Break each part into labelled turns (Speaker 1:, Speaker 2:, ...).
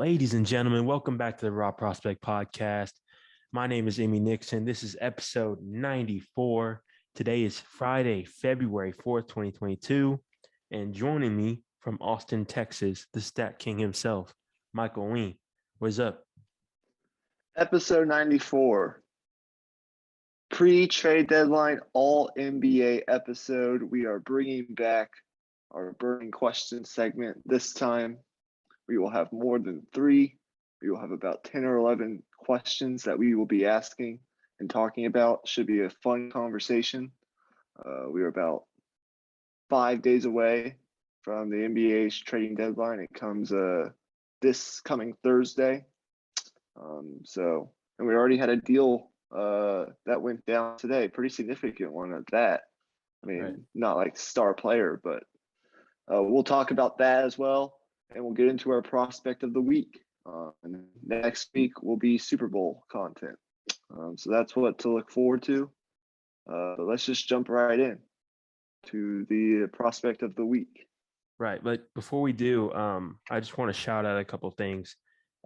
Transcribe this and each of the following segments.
Speaker 1: Ladies and gentlemen, welcome back to the Raw Prospect Podcast. My name is Emmy Nixon. This is episode 94. Today is Friday, February 4th, 2022. And joining me from Austin, Texas, the Stat King himself, Michael Lee. What's up?
Speaker 2: Episode 94. Pre-trade deadline all NBA episode. We are bringing back our burning question segment this time. We will have more than 3. We will have about 10 or 11 questions that we will be asking and talking about. Should be a fun conversation. We are about 5 days away from the NBA's trading deadline. It comes this coming Thursday. And we already had a deal that went down today, pretty significant one at that. I mean, right. Not like star player, but we'll talk about that as well. And we'll get into our prospect of the week. And next week will be Super Bowl content. So that's what to look forward to. But let's just jump right in to the prospect of the week.
Speaker 1: Right. But before we do, I just want to shout out a couple of things.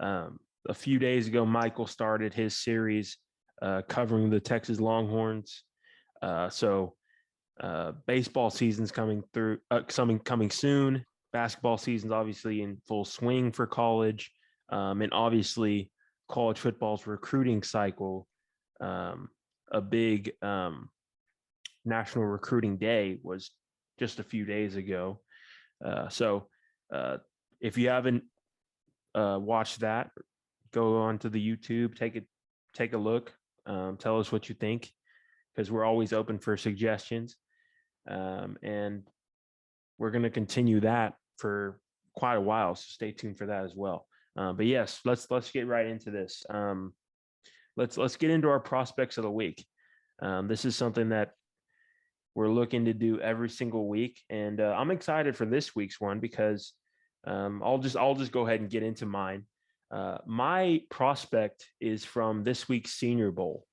Speaker 1: A few days ago, Michael started his series covering the Texas Longhorns. So baseball season's coming soon. Basketball season's obviously in full swing for college. And obviously college football's recruiting cycle, a big national recruiting day was just a few days ago. So if you haven't watched that, go on to the YouTube, take a look, tell us what you think, because we're always open for suggestions. And we're going to continue that for quite a while, so stay tuned for that as well. But yes, let's get right into this. Let's get into our prospects of the week. This is something that we're looking to do every single week, and I'm excited for this week's one because I'll just go ahead and get into mine. My prospect is from this week's Senior Bowl,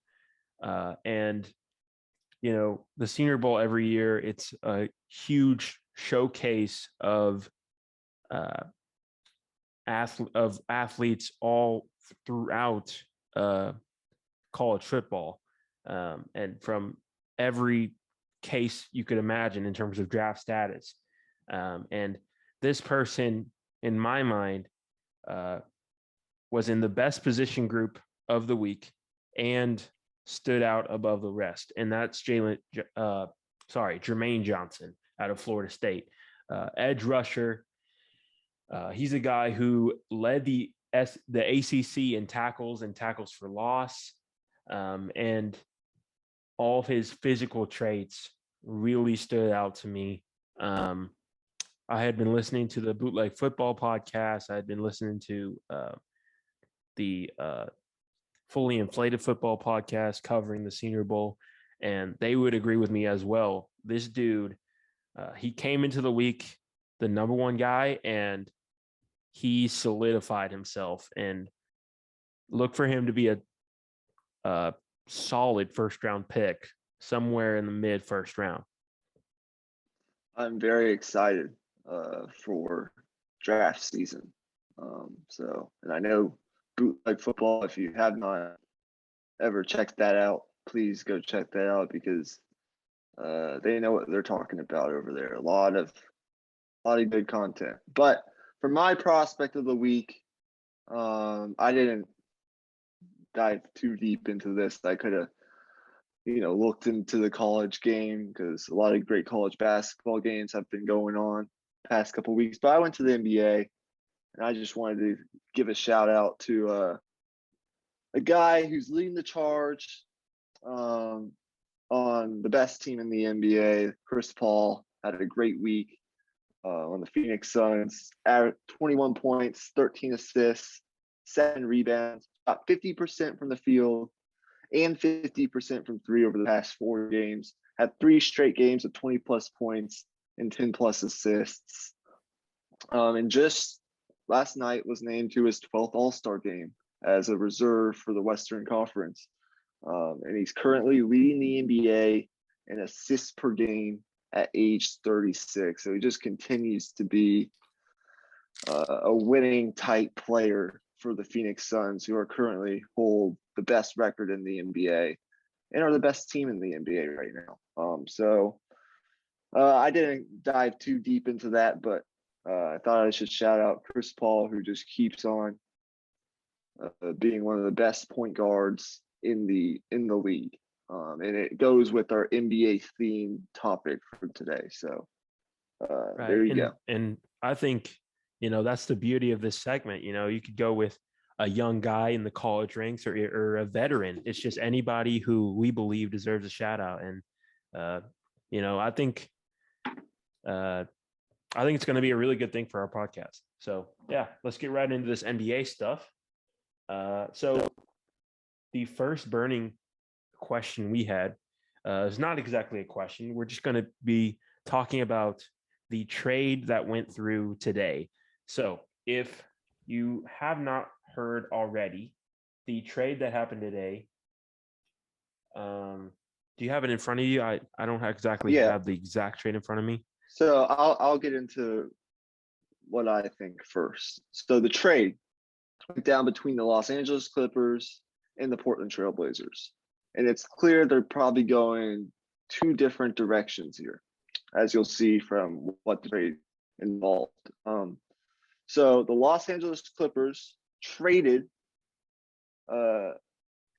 Speaker 1: and the Senior Bowl every year, it's a huge showcase of athletes all throughout college football, and from every case you could imagine in terms of draft status. And this person, in my mind, was in the best position group of the week and stood out above the rest. And that's Jermaine Johnson out of Florida State, edge rusher. He's a guy who led the ACC in tackles and tackles for loss. And all of his physical traits really stood out to me. I had been listening to the Bootleg Football podcast. I had been listening to the Fully Inflated Football podcast covering the Senior Bowl, and they would agree with me as well. This dude, he came into the week the number one guy, and he solidified himself. And look for him to be a solid first-round pick somewhere in the mid-first round.
Speaker 2: I'm very excited for draft season. And I know Bootleg Football, if you have not ever checked that out, please go check that out because they know what they're talking about over there. A lot of good content. But for my prospect of the week, I didn't dive too deep into this. I could have, looked into the college game because a lot of great college basketball games have been going on past couple of weeks. But I went to the NBA, and I just wanted to give a shout out to a guy who's leading the charge on the best team in the NBA. Chris Paul had a great week on the Phoenix Suns, 21 points, 13 assists, 7 rebounds, about 50% from the field and 50% from 3 over the past 4 games. Had 3 straight games of 20-plus points and 10-plus assists. And just last night was named to his 12th All-Star game as a reserve for the Western Conference. And he's currently leading the NBA in assists per game at age 36. So he just continues to be a winning type player for the Phoenix Suns, who are currently hold the best record in the NBA and are the best team in the NBA right now. I didn't dive too deep into that, but I thought I should shout out Chris Paul, who just keeps on being one of the best point guards in the league. And it goes with our NBA theme topic for today. So
Speaker 1: Right.
Speaker 2: there you go.
Speaker 1: And I think, that's the beauty of this segment. You could go with a young guy in the college ranks or a veteran. It's just anybody who we believe deserves a shout out. And, I think it's going to be a really good thing for our podcast. So yeah, let's get right into this NBA stuff. So the first burning question we had is not exactly a question. We're just going to be talking about the trade that went through today. So if you have not heard already, the trade that happened today, do you have it in front of you? I don't exactly have the exact trade in front of me.
Speaker 2: So I'll get into what I think first. So the trade went down between the Los Angeles Clippers and the Portland Trail Blazers. And it's clear they're probably going two different directions here, as you'll see from what the trade involved. So the Los Angeles Clippers traded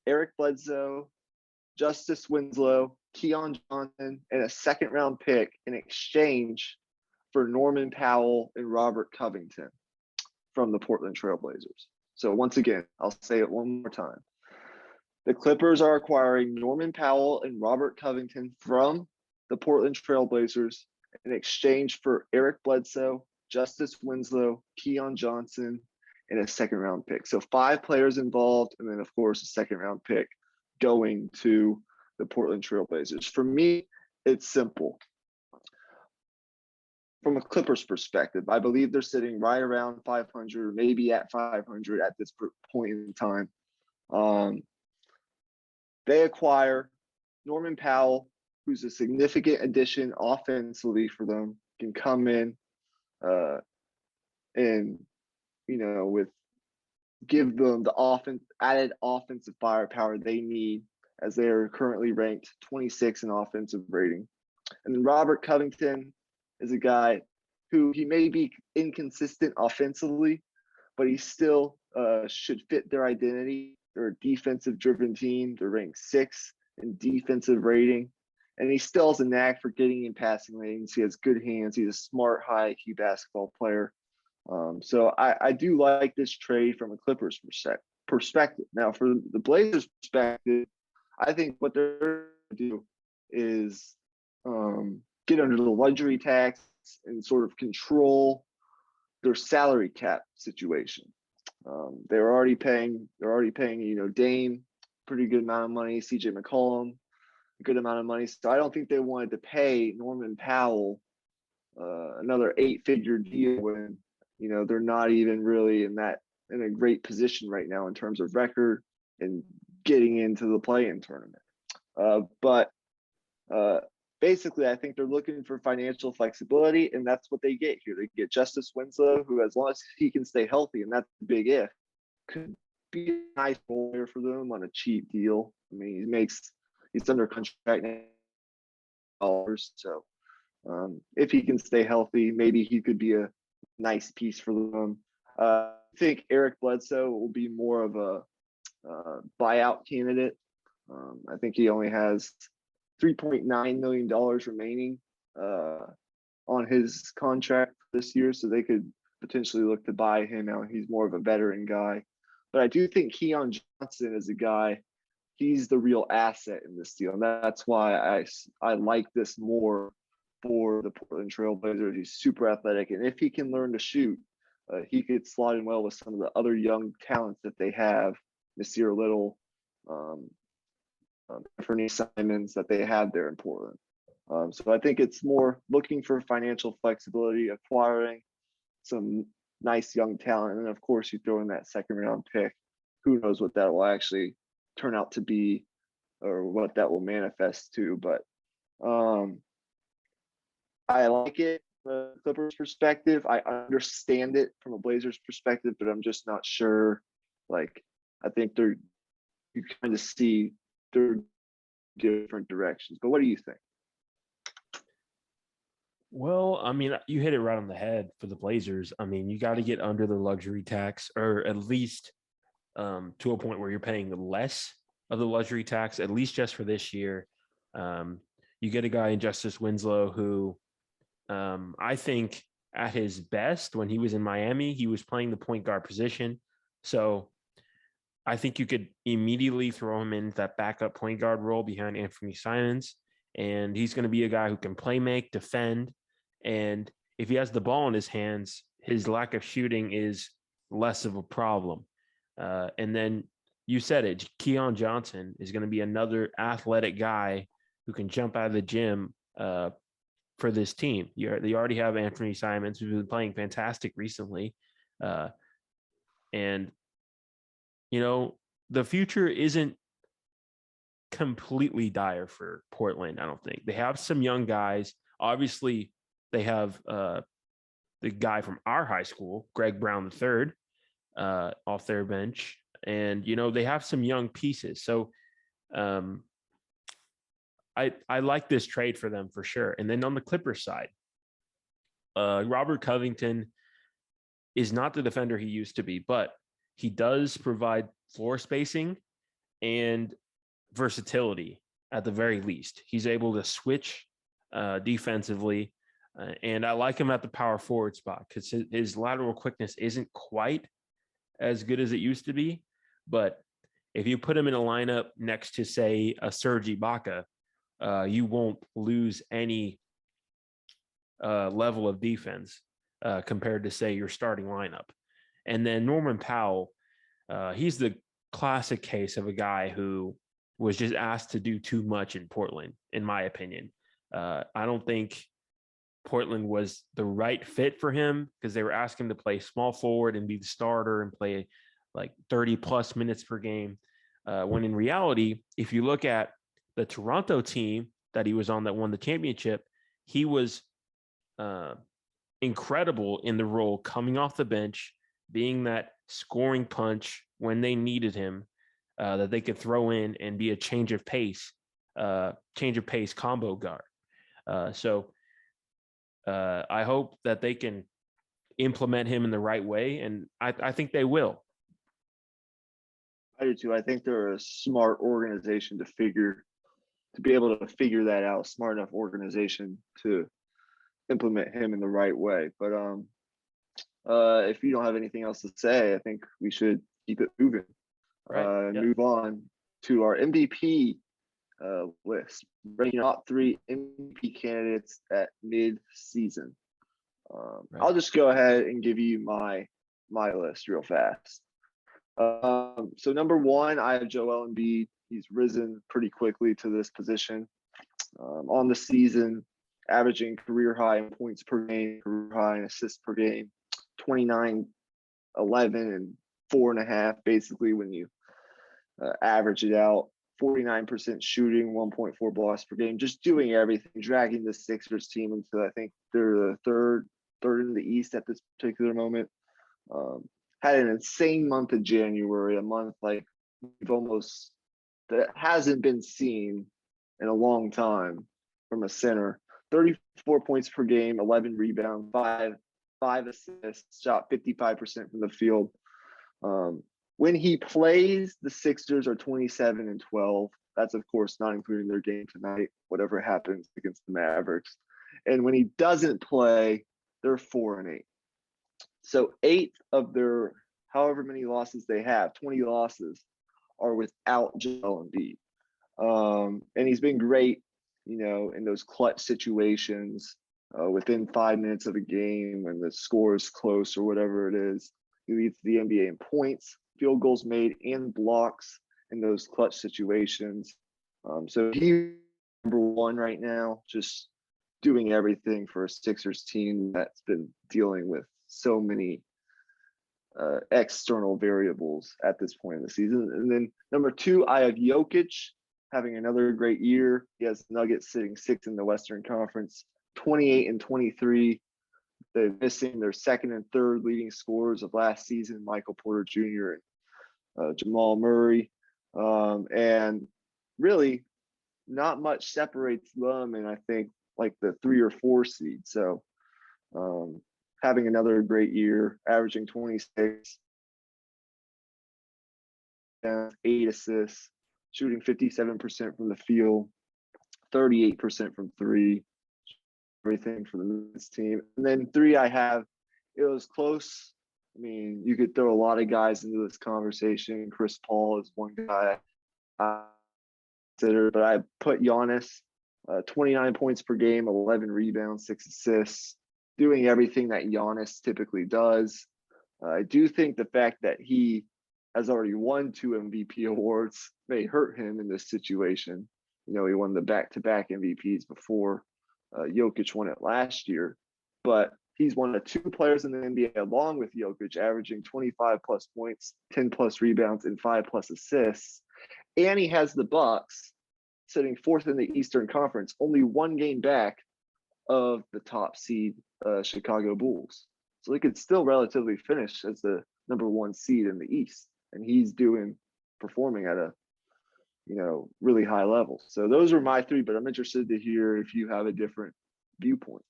Speaker 2: Eric Bledsoe, Justice Winslow, Keon Johnson, and a second-round pick in exchange for Norman Powell and Robert Covington from the Portland Trail Blazers. So once again, I'll say it one more time. The Clippers are acquiring Norman Powell and Robert Covington from the Portland Trail Blazers in exchange for Eric Bledsoe, Justice Winslow, Keon Johnson, and a second-round pick. So 5 players involved, and then, of course, a second-round pick going to the Portland Trail Blazers. For me, it's simple. From a Clippers perspective, I believe they're sitting right around 500, maybe at 500 at this point in time. They acquire Norman Powell, who's a significant addition offensively for them, can come in and, give them the added offensive firepower they need, as they are currently ranked 26 in offensive rating. And then Robert Covington is a guy who he may be inconsistent offensively, but he still should fit their identity. They're a defensive-driven team. They're ranked 6th in defensive rating. And he still has a knack for getting in passing lanes. He has good hands. He's a smart, high IQ basketball player. So I do like this trade from a Clippers perspective. Now, for the Blazers perspective, I think what they're going to do is get under the luxury tax and sort of control their salary cap situation. They're already paying, Dame pretty good amount of money, CJ McCollum a good amount of money. So I don't think they wanted to pay Norman Powell another 8-figure deal when they're not even really in a great position right now in terms of record and getting into the play-in tournament. But basically, I think they're looking for financial flexibility, and that's what they get here. They get Justice Winslow, who, as long as he can stay healthy, and that's a big if, could be a nice player for them on a cheap deal. I mean, he's under contract now, so if he can stay healthy, maybe he could be a nice piece for them. I think Eric Bledsoe will be more of a buyout candidate. I think he only has $3.9 million remaining on his contract this year, so they could potentially look to buy him out. He's more of a veteran guy. But I do think Keon Johnson is a guy, he's the real asset in this deal. And that's why I like this more for the Portland Trail Blazers. He's super athletic. And if he can learn to shoot, he could slot in well with some of the other young talents that they have, Nasir Little, Fernie Simons, that they have there in Portland. So I think it's more looking for financial flexibility, acquiring some nice young talent. And of course, you throw in that second round pick. Who knows what that will actually turn out to be or what that will manifest to. But I like it. a Clippers perspective. I understand it from a Blazers perspective, but I'm just not sure. Like, I think you kind of see they're different directions. But what do you think?
Speaker 1: Well, I mean, you hit it right on the head for the Blazers. I mean, you got to get under the luxury tax, or at least to a point where you're paying less of the luxury tax, at least just for this year. You get a guy in Justice Winslow who I think at his best when he was in Miami, he was playing the point guard position. So I think you could immediately throw him in that backup point guard role behind Anthony Simons. And he's going to be a guy who can play make, defend. And if he has the ball in his hands, his lack of shooting is less of a problem. And then you said it, Keon Johnson is going to be another athletic guy who can jump out of the gym for this team. They already have Anthony Simons, who's been playing fantastic recently. And you know, the future isn't completely dire for Portland, I don't think. They have some young guys. Obviously, they have the guy from our high school, Greg Brown III, off their bench. And, you know, they have some young pieces. So I like this trade for them for sure. And then on the Clippers side, Robert Covington is not the defender he used to be, but he does provide floor spacing and versatility at the very least. He's able to switch defensively, and I like him at the power forward spot because his lateral quickness isn't quite as good as it used to be. But if you put him in a lineup next to, say, a Serge Ibaka, you won't lose any level of defense compared to, say, your starting lineup. And then Norman Powell, he's the classic case of a guy who was just asked to do too much in Portland, in my opinion. I don't think Portland was the right fit for him because they were asking him to play small forward and be the starter and play like 30 plus minutes per game. When in reality, if you look at the Toronto team that he was on that won the championship, he was incredible in the role coming off the bench, being that scoring punch when they needed him, that they could throw in and be a change of pace combo guard. So I hope that they can implement him in the right way, and I think they will.
Speaker 2: I do too. I think they're a smart organization to be able to figure that out. Smart enough organization to implement him in the right way. But if you don't have anything else to say, I think we should keep it moving.
Speaker 1: Right. Yep.
Speaker 2: Move on to our MVP list. Ranking top 3 MVP candidates at mid-season.
Speaker 1: Right.
Speaker 2: I'll just go ahead and give you my list real fast. So number 1, I have Joel Embiid. He's risen pretty quickly to this position. On the season, averaging career high in points per game, career high in assists per game, 29, 11, and 4.5, basically, when you average it out. 49% shooting, 1.4 blocks per game, just doing everything, dragging the Sixers team into, I think they're the third in the East at this particular moment. Had an insane month of January, a month like that hasn't been seen in a long time from a center. 34 points per game, 11 rebounds, five assists, shot 55% from the field. When he plays, the Sixers are 27-12. That's, of course, not including their game tonight, whatever happens against the Mavericks. And when he doesn't play, they're 4-8. So 8 of their however many losses they have, 20 losses, are without Joel Embiid. And he's been great, in those clutch situations within 5 minutes of a game when the score is close or whatever it is. He leads the NBA in points, field goals made, and blocks in those clutch situations. So he's number 1 right now, just doing everything for a Sixers team that's been dealing with so many external variables at this point in the season. And then number 2, I have Jokic having another great year. He has Nuggets sitting 6th in the Western Conference, 28 and 23 They're missing their second and third leading scorers of last season, Michael Porter Jr. and Jamal Murray. And really, not much separates them and I think like the 3 or 4 seed. So having another great year, averaging 26, 8 assists, shooting 57% from the field, 38% from three, everything for the men's team. And then 3, it was close. I mean, you could throw a lot of guys into this conversation. Chris Paul is one guy I consider, but I put Giannis, 29 points per game, 11 rebounds, 6 assists, doing everything that Giannis typically does. I do think the fact that he has already won 2 MVP awards may hurt him in this situation. You know, he won the back-to-back MVPs before. Jokic won it last year, but he's one of 2 players in the NBA along with Jokic, averaging 25 plus points, 10 plus rebounds, and 5 plus assists. And he has the Bucks sitting 4th in the Eastern Conference, only 1 game back of the top seed Chicago Bulls. So they could still relatively finish as the number 1 seed in the East. And he's performing at a, really high level. So those are my 3, but I'm interested to hear if you have a different viewpoint.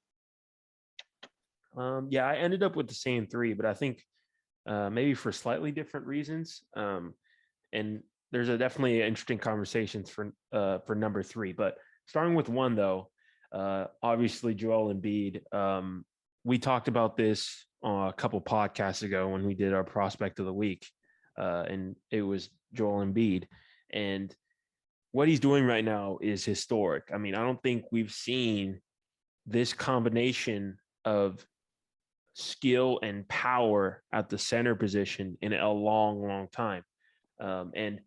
Speaker 1: Yeah, I ended up with the same 3, but I think maybe for slightly different reasons. And there's definitely interesting conversations for number 3. But starting with 1 though, obviously Joel Embiid. We talked about this a couple podcasts ago when we did our prospect of the week, and it was Joel Embiid. And what he's doing right now is historic. I mean, I don't think we've seen this combination of skill and power at the center position in a long, long time. And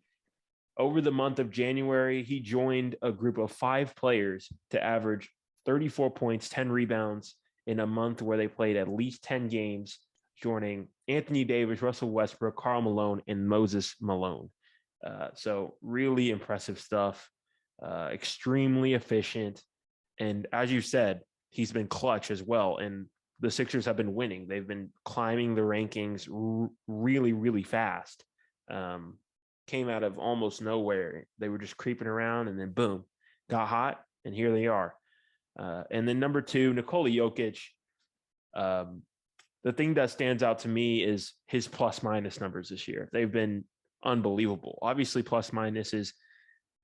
Speaker 1: over the month of January, he joined a group of 5 players to average 34 points, 10 rebounds in a month where they played at least 10 games, joining Anthony Davis, Russell Westbrook, Karl Malone, and Moses Malone. So really impressive stuff, extremely efficient. And as you said, he's been clutch as well. And the Sixers have been winning. They've been climbing the rankings really, really fast. Came out of almost nowhere. They were just creeping around and then boom, got hot, and here they are. And then number 2, Nikola Jokic. The thing that stands out to me is his plus minus numbers this year. They've been unbelievable. Obviously, plus minus is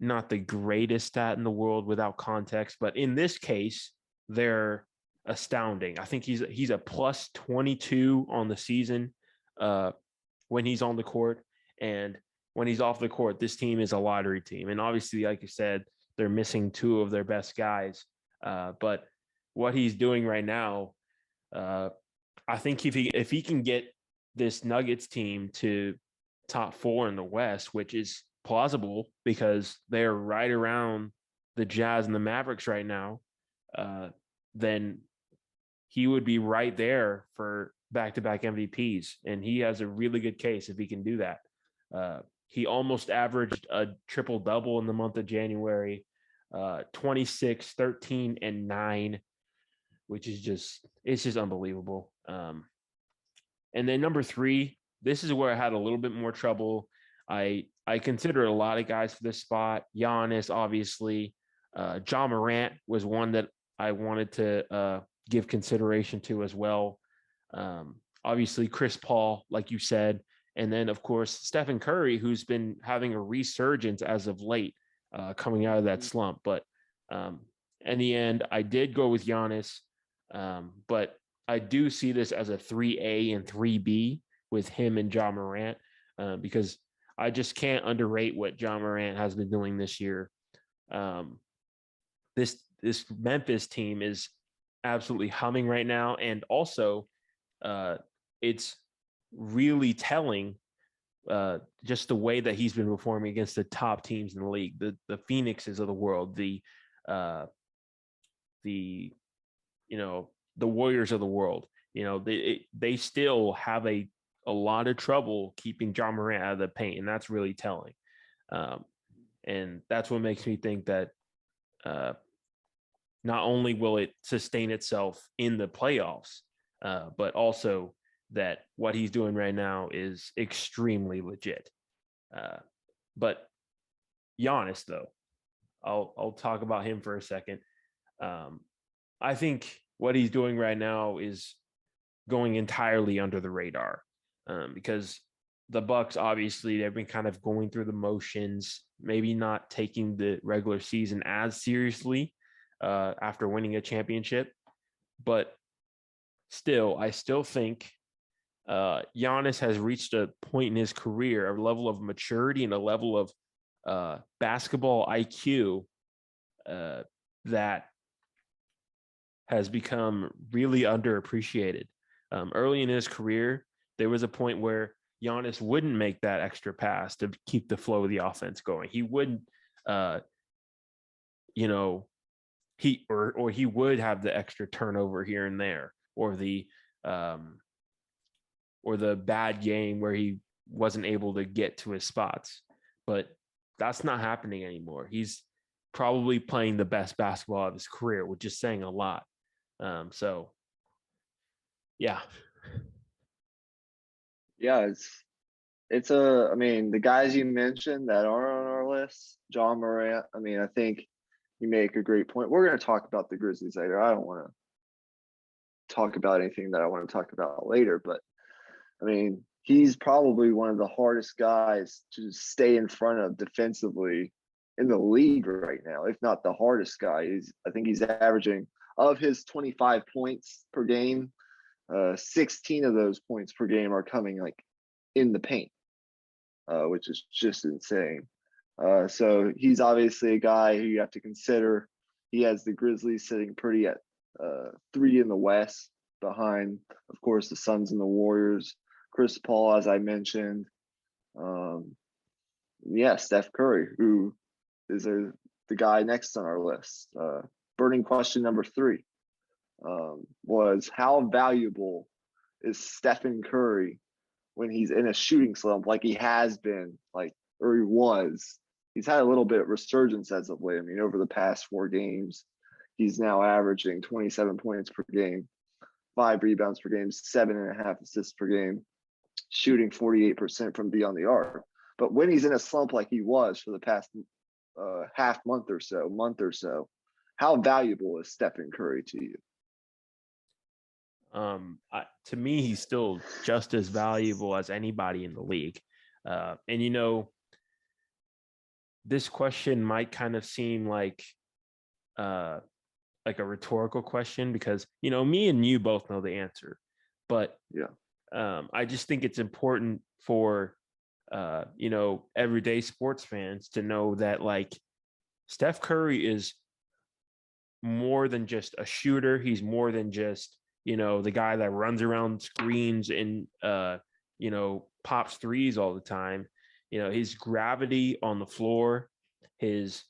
Speaker 1: not the greatest stat in the world without context, but in this case, they're astounding. I think he's a plus 22 on the season when he's on the court, and when he's off the court, this team is a lottery team. And obviously, like you said, they're missing 2 of their best guys. But what he's doing right now, I think if he can get this Nuggets team to top 4 in the West, which is plausible because they're right around the Jazz and the Mavericks right now, then he would be right there for back-to-back MVPs. And he has a really good case if he can do that. He almost averaged a triple-double in the month of January, 26, 13, and 9, which is it's just unbelievable. And then number 3, this is where I had a little bit more trouble. I consider a lot of guys for this spot. Giannis, obviously. Ja Morant was one that I wanted to give consideration to as well. Obviously, Chris Paul, like you said. And then, of course, Stephen Curry, who's been having a resurgence as of late, coming out of that slump. But in the end, I did go with Giannis. But I do see this as a 3A and 3B with him and Ja Morant, because I just can't underrate what Ja Morant has been doing this year. This Memphis team is absolutely humming right now. And also, it's really telling just the way that he's been performing against the top teams in the league, the Phoenixes of the world, the Warriors of the world. They still have a lot of trouble keeping Ja Morant out of the paint, and that's really telling. And that's what makes me think that not only will it sustain itself in the playoffs, but also that what he's doing right now is extremely legit. But Giannis, though, I'll talk about him for a second. I think what he's doing right now is going entirely under the radar, because the Bucks, obviously, they've been kind of going through the motions, maybe not taking the regular season as seriously after winning a championship. But still, I still think Giannis has reached a point in his career, a level of maturity and a level of basketball IQ that has become really underappreciated. Early in his career, there was a point where Giannis wouldn't make that extra pass to keep the flow of the offense going. He wouldn't, he would have the extra turnover here and there, or the bad game where he wasn't able to get to his spots. But that's not happening anymore. He's probably playing the best basketball of his career, which is saying a lot. So, yeah.
Speaker 2: Yeah, I mean, the guys you mentioned that are on our list, John Morant, I mean, I think you make a great point. We're going to talk about the Grizzlies later. I don't want to talk about anything that I want to talk about later, but I mean, he's probably one of the hardest guys to stay in front of defensively in the league right now, if not the hardest guy. I think he's averaging, of his 25 points per game, 16 of those points per game are coming like in the paint, which is just insane. So he's obviously a guy who you have to consider. He has the Grizzlies sitting pretty at 3 in the West, behind, of course, the Suns and the Warriors. Chris Paul, as I mentioned. Steph Curry, who is the guy next on our list. Burning question number 3 was, how valuable is Stephen Curry when he's in a shooting slump, like he has been, or he was? He's had a little bit of resurgence as of late. I mean, over the past 4 games, he's now averaging 27 points per game, 5 rebounds per game, 7.5 assists per game, shooting 48% from beyond the arc. But when he's in a slump like he was for the past month or so, how valuable is Stephen Curry to you?
Speaker 1: To me, he's still just as valuable as anybody in the league. And this question might kind of seem like a rhetorical question, because me and you both know the answer, but I just think it's important for everyday sports fans to know that Steph Curry is more than just a shooter. He's more than just the guy that runs around screens and pops threes all the time. His gravity on the floor, his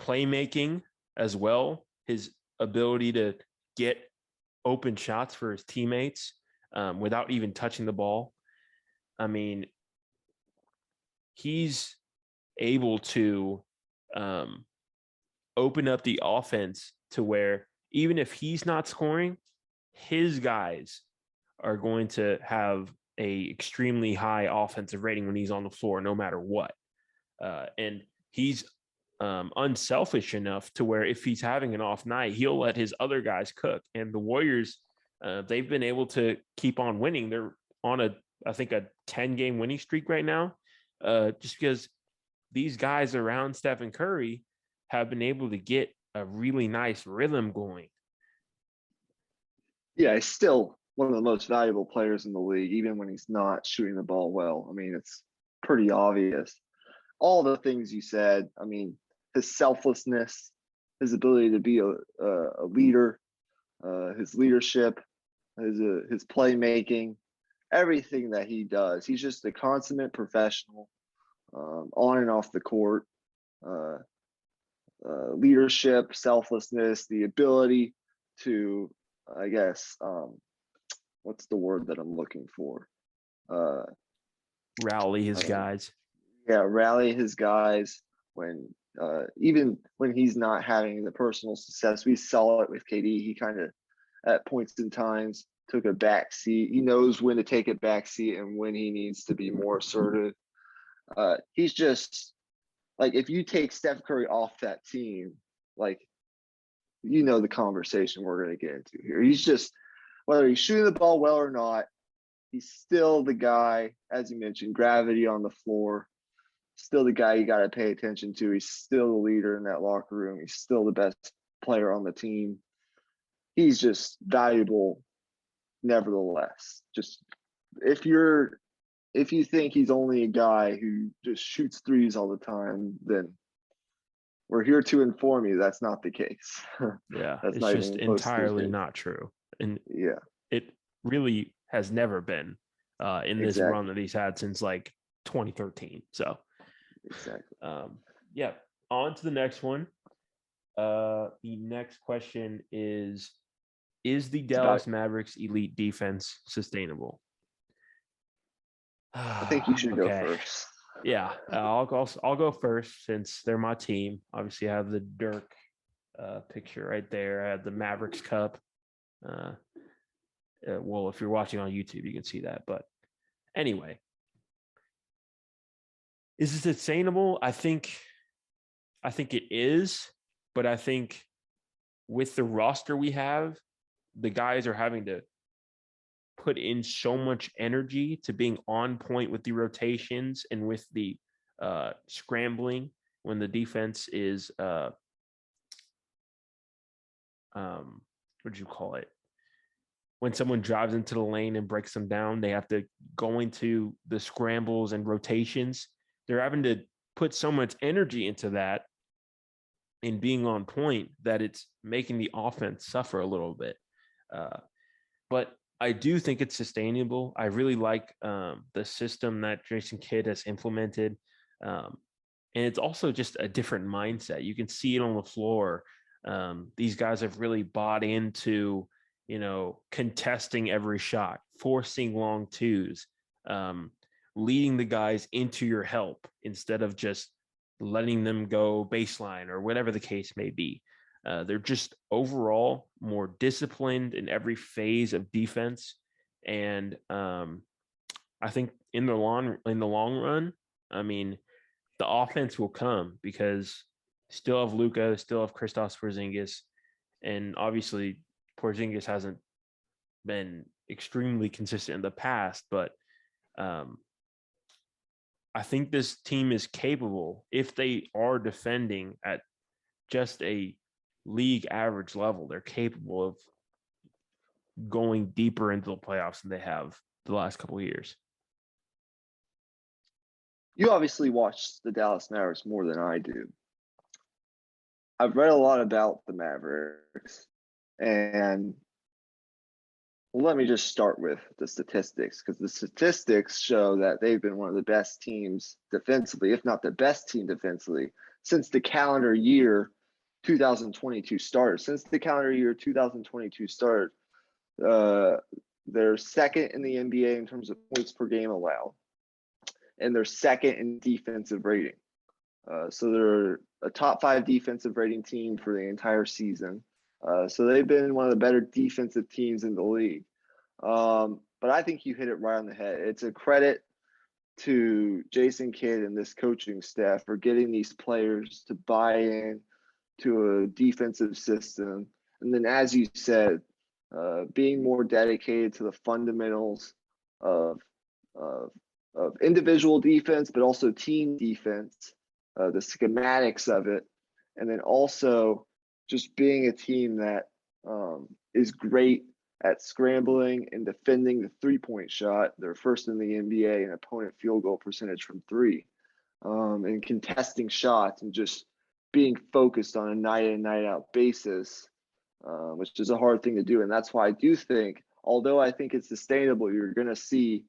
Speaker 1: playmaking as well, his ability to get open shots for his teammates without even touching the ball. I mean, he's able to open up the offense to where even if he's not scoring, his guys are going to have a extremely high offensive rating when he's on the floor, no matter what. And he's unselfish enough to where if he's having an off night, he'll let his other guys cook. And the Warriors, they've been able to keep on winning. They're on I think a 10-game winning streak right now, just because these guys around Stephen Curry have been able to get a really nice rhythm going.
Speaker 2: Yeah, he's still one of the most valuable players in the league, even when he's not shooting the ball well. I mean, it's pretty obvious. All the things you said, I mean, his selflessness, his ability to be a leader, his leadership, his playmaking, everything that he does. He's just a consummate professional, on and off the court. Leadership, selflessness, the ability to, I guess, what's the word that I'm looking for?
Speaker 1: Rally his guys.
Speaker 2: Yeah, rally his guys when even when he's not having the personal success. We saw it with KD. He kind of, at points in times, took a back seat. He knows when to take a back seat and when he needs to be more assertive. He's just like, if you take Steph Curry off that team, like, the conversation we're going to get into here. He's just, whether he's shooting the ball well or not, he's still the guy, as you mentioned, gravity on the floor. Still the guy you got to pay attention to. He's still the leader in that locker room. He's still the best player on the team. He's just valuable, nevertheless. Just if you think he's only a guy who just shoots threes all the time, then we're here to inform you that's not the case.
Speaker 1: Yeah,
Speaker 2: That's
Speaker 1: it's
Speaker 2: not
Speaker 1: just
Speaker 2: even close to the
Speaker 1: entirely
Speaker 2: case.
Speaker 1: not true. And
Speaker 2: Yeah,
Speaker 1: it really has never been in this
Speaker 2: exactly.
Speaker 1: run that he's had since like 2013. So,
Speaker 2: Exactly.
Speaker 1: yeah, on to the next one. The next question is the Dallas Mavericks elite defense sustainable?
Speaker 2: I think you should go
Speaker 1: Okay.
Speaker 2: first.
Speaker 1: Yeah, I'll go first since they're my team. Obviously, I have the Dirk picture right there. I have the Mavericks cup. Well, if you're watching on YouTube, you can see that. But anyway, is it sustainable? I think it is, but I think with the roster we have, the guys are having to put in so much energy to being on point with the rotations and with the scrambling when the defense is what do you call it? When someone drives into the lane and breaks them down, they have to go into the scrambles and rotations. They're having to put so much energy into that and being on point that it's making the offense suffer a little bit. But I do think it's sustainable. I really like the system that Jason Kidd has implemented. And it's also just a different mindset. You can see it on the floor. These guys have really bought into, contesting every shot, forcing long twos, leading the guys into your help instead of just letting them go baseline or whatever the case may be. They're just overall more disciplined in every phase of defense, and I think in the long run, I mean, the offense will come because still have Luka, still have Kristaps Porzingis, and obviously Porzingis hasn't been extremely consistent in the past, but I think this team is capable if they are defending at just a league average level. They're capable of going deeper into the playoffs than they have the last couple of years.
Speaker 2: You obviously watch the Dallas Mavericks more than I do. I've read a lot about the Mavericks, and let me just start with the statistics, because the statistics show that they've been one of the best teams defensively, if not the best team defensively, since the calendar year 2022 started. Since the calendar year 2022 started, they're second in the NBA in terms of points per game allowed, and they're second in defensive rating. So they're a top 5 defensive rating team for the entire season. So they've been one of the better defensive teams in the league. But I think you hit it right on the head. It's a credit to Jason Kidd and this coaching staff for getting these players to buy in to a defensive system. And then, as you said, being more dedicated to the fundamentals of individual defense, but also team defense, the schematics of it, and then also just being a team that is great at scrambling and defending the three-point shot. They're first in the NBA in opponent field goal percentage from three, and contesting shots and just being focused on a night in, night out basis, which is a hard thing to do. And that's why I do think, although I think it's sustainable, you're going to see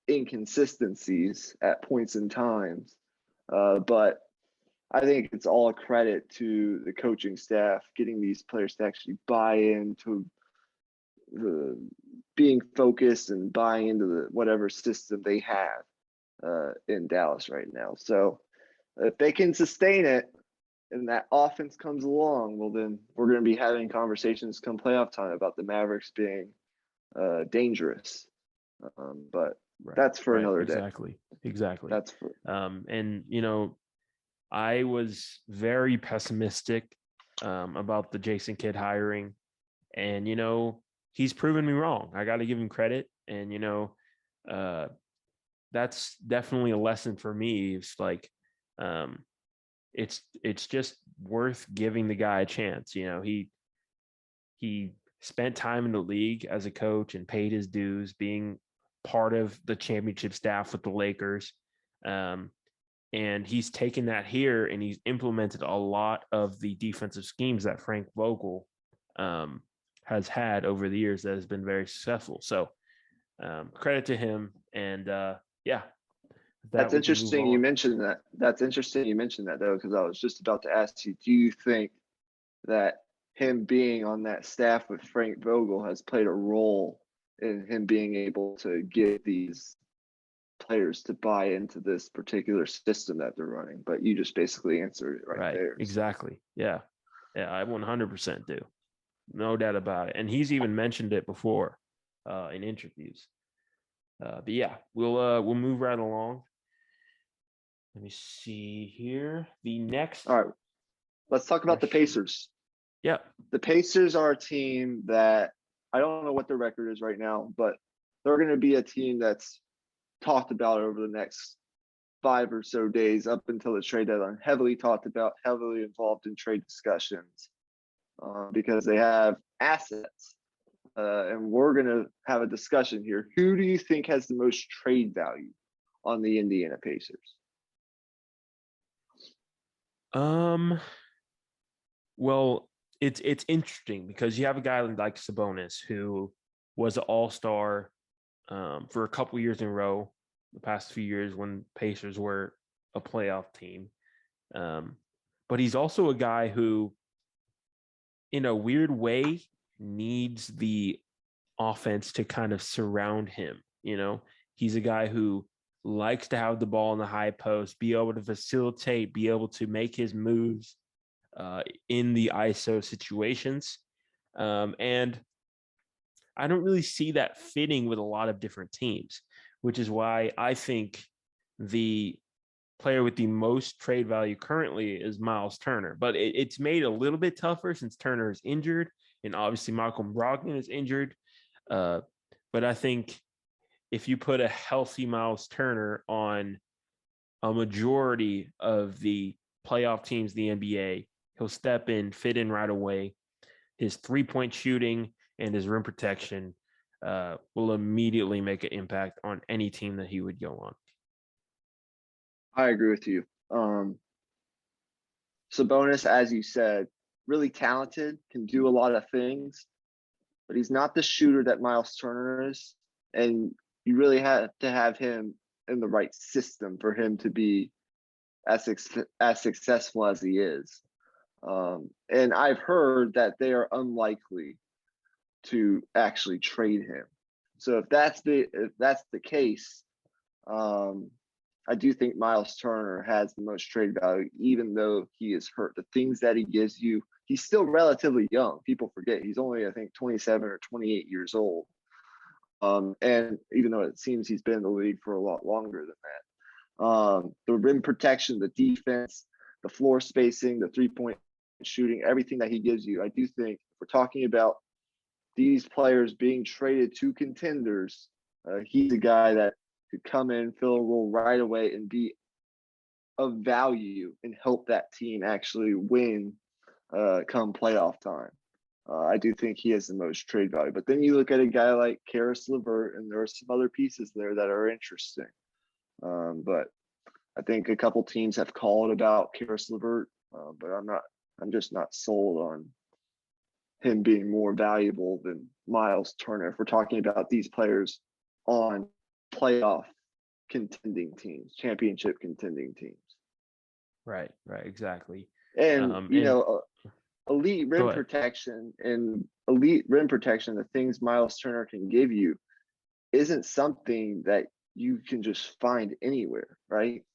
Speaker 2: inconsistencies at points in times. But I think it's all a credit to the coaching staff getting these players to actually buy into being focused and buying into the whatever system they have in Dallas right now. So if they can sustain it and that offense comes along, well, then we're going to be having conversations come playoff time about the Mavericks being dangerous. But
Speaker 1: Right.
Speaker 2: that's for
Speaker 1: Right.
Speaker 2: another day.
Speaker 1: Exactly.
Speaker 2: That's for
Speaker 1: And I was very pessimistic about the Jason Kidd hiring, and he's proven me wrong. I got to give him credit, and uh, that's definitely a lesson for me. It's like, um, it's just worth giving the guy a chance. He spent time in the league as a coach and paid his dues, being part of the championship staff with the Lakers. Um, and he's taken that here and he's implemented a lot of the defensive schemes that Frank Vogel has had over the years that has been very successful. So credit to him. And yeah, that
Speaker 2: That's
Speaker 1: we can move
Speaker 2: interesting. You
Speaker 1: on.
Speaker 2: mentioned that. That's interesting. You mentioned that though, because I was just about to ask you, do you think that him being on that staff with Frank Vogel has played a role in him being able to get these players to buy into this particular system that they're running? But you just basically answered it right
Speaker 1: Right.
Speaker 2: there. So.
Speaker 1: Exactly. Yeah. Yeah. I 100% do. No doubt about it. And he's even mentioned it before in interviews. But yeah, we'll move right along. Let me see here. The next
Speaker 2: All right, let's talk about the
Speaker 1: question.
Speaker 2: Pacers.
Speaker 1: Yeah.
Speaker 2: The Pacers are a team that I don't know what their record is right now, but they're going to be a team that's talked about over the next 5 or so days up until the trade deadline. Heavily talked about, heavily involved in trade discussions because they have assets. And we're going to have a discussion here. Who do you think has the most trade value on the Indiana Pacers?
Speaker 1: Well, it's interesting because you have a guy like Sabonis who was an all-star for a couple years in a row, the past few years when Pacers were a playoff team. But he's also a guy who, in a weird way, needs the offense to kind of surround him. He's a guy who likes to have the ball in the high post, be able to facilitate, be able to make his moves in the ISO situations. And I don't really see that fitting with a lot of different teams, which is why I think the player with the most trade value currently is Miles Turner. But it's made a little bit tougher since Turner is injured, and obviously Malcolm Brogdon is injured. But I think if you put a healthy Miles Turner on a majority of the playoff teams in the NBA, he'll step in, fit in right away. His 3-point shooting and his rim protection will immediately make an impact on any team that he would go on.
Speaker 2: I agree with you. Sabonis, as you said, really talented, can do a lot of things, but he's not the shooter that Miles Turner is. And you really have to have him in the right system for him to be as successful as he is. And I've heard that they are unlikely to actually trade him. So if that's the case, I do think Miles Turner has the most trade value, even though he is hurt. The things that he gives you, he's still relatively young. People forget he's only, I think, 27 or 28 years old. And even though it seems he's been in the league for a lot longer than that, the rim protection, the defense, the floor spacing, the 3-point shooting, everything that he gives you, I do think if we're talking about these players being traded to contenders, he's a guy that could come in, fill a role right away, and be of value and help that team actually win come playoff time. I do think he has the most trade value. But then you look at a guy like Karis LeVert, and there are some other pieces there that are interesting. But I think a couple teams have called about Karis LeVert, but I'm just not sold on him being more valuable than Miles Turner. If we're talking about these players on playoff contending teams, championship contending teams.
Speaker 1: Right, exactly.
Speaker 2: And,
Speaker 1: And
Speaker 2: elite rim protection, the things Miles Turner can give you isn't something that you can just find anywhere, right?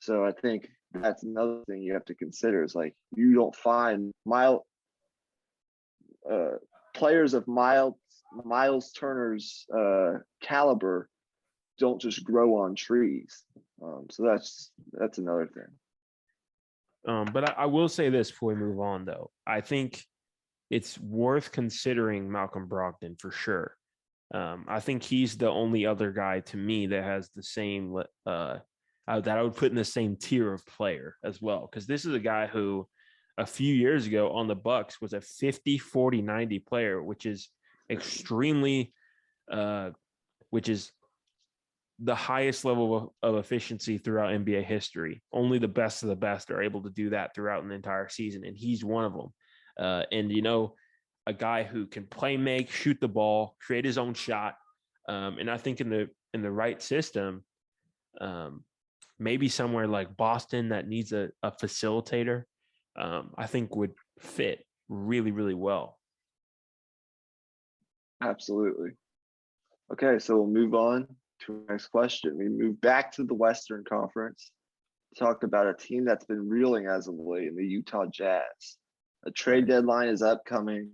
Speaker 2: So I think that's another thing you have to consider is like you don't find players of Miles Miles Turner's caliber don't just grow on trees. So that's another thing.
Speaker 1: But I will say this before we move on, though. I think it's worth considering Malcolm Brogdon for sure. I think he's the only other guy to me that has the same that I would put in the same tier of player as well, because this is a guy who a few years ago on the Bucks was a 50, 40, 90 player, which is extremely which is the highest level of efficiency throughout NBA history. Only the best of the best are able to do that throughout an entire season, and he's one of them. And a guy who can play, make, shoot the ball, create his own shot. And I think in the right system, maybe somewhere like Boston that needs a facilitator, I think would fit really, really well.
Speaker 2: Absolutely. Okay, so we'll move on to our next question. We move back to the Western Conference, talk about a team that's been reeling as of late in the Utah Jazz. A trade deadline is upcoming.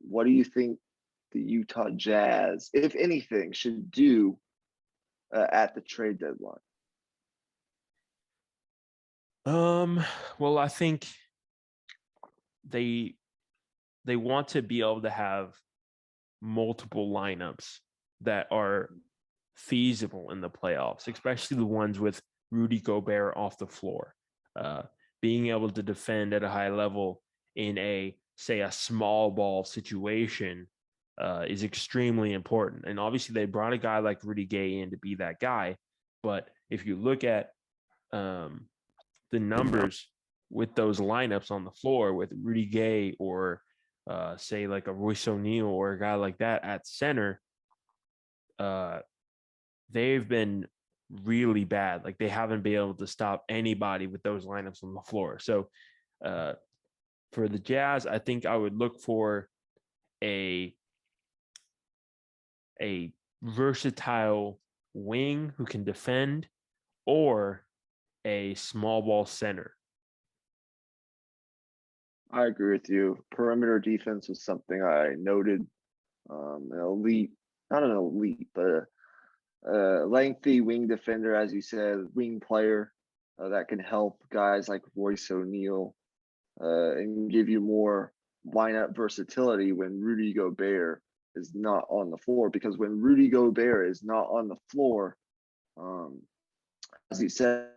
Speaker 2: What do you think the Utah Jazz, if anything, should do at the trade deadline?
Speaker 1: Well, I think they want to be able to have multiple lineups that are feasible in the playoffs, especially the ones with Rudy Gobert off the floor. Being able to defend at a high level in a small ball situation is extremely important. And obviously they brought a guy like Rudy Gay in to be that guy. But if you look at the numbers with those lineups on the floor with Rudy Gay or say like a Royce O'Neal or a guy like that at center, they've been really bad. Like they haven't been able to stop anybody with those lineups on the floor. So for the Jazz, I think I would look for a versatile wing who can defend or a small ball center.
Speaker 2: I agree with you. Perimeter defense was something I noted. An elite, not an elite, but a lengthy wing defender, as you said, wing player that can help guys like Royce O'Neal and give you more lineup versatility when Rudy Gobert is not on the floor. Because when Rudy Gobert is not on the floor, as you said,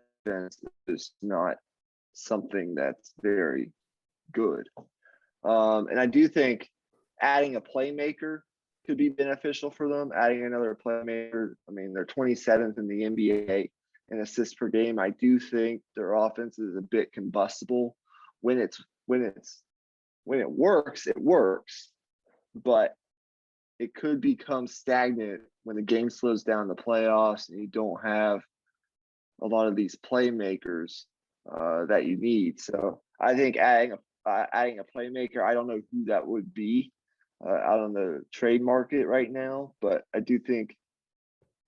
Speaker 2: it's not something that's very good. And I do think adding a playmaker could be beneficial for them. Adding another playmaker, I mean, they're 27th in the NBA in assists per game. I do think their offense is a bit combustible. When it works, it works, but it could become stagnant when the game slows down in the playoffs and you don't have a lot of these playmakers that you need. So I think adding a playmaker, I don't know who that would be out on the trade market right now, but I do think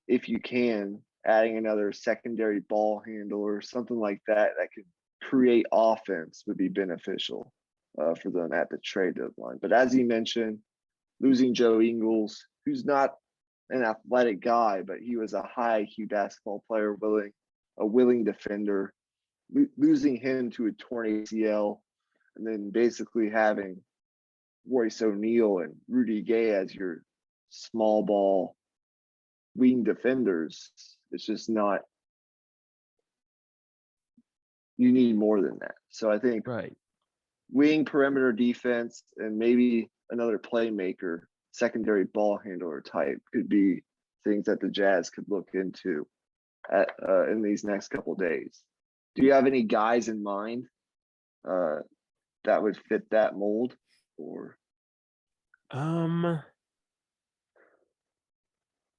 Speaker 2: if you can, adding another secondary ball handler, something like that, that could create offense would be beneficial for them at the trade deadline. But as you mentioned, losing Joe Ingles, who's not an athletic guy, but he was a high IQ basketball player, a willing defender, losing him to a torn ACL, and then basically having Royce O'Neal and Rudy Gay as your small ball wing defenders, it's just not. You need more than that. So I think wing, perimeter defense, and maybe another playmaker, secondary ball handler type could be things that the Jazz could look into in these next couple of days. Do you have any guys in mind that would fit that mold? Or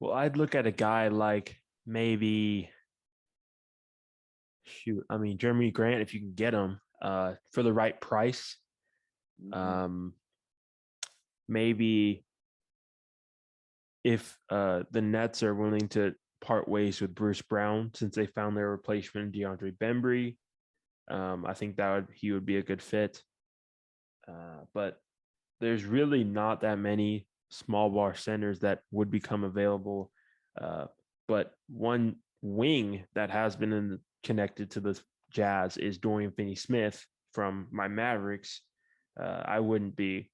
Speaker 1: well, I'd look at a guy like maybe Jeremy Grant, if you can get him for the right price. Maybe if the Nets are willing to part ways with Bruce Brown since they found their replacement, DeAndre Bembry, I think he would be a good fit. But there's really not that many small bar centers that would become available. But one wing that has been connected to the Jazz is Dorian Finney-Smith from my Mavericks. I wouldn't be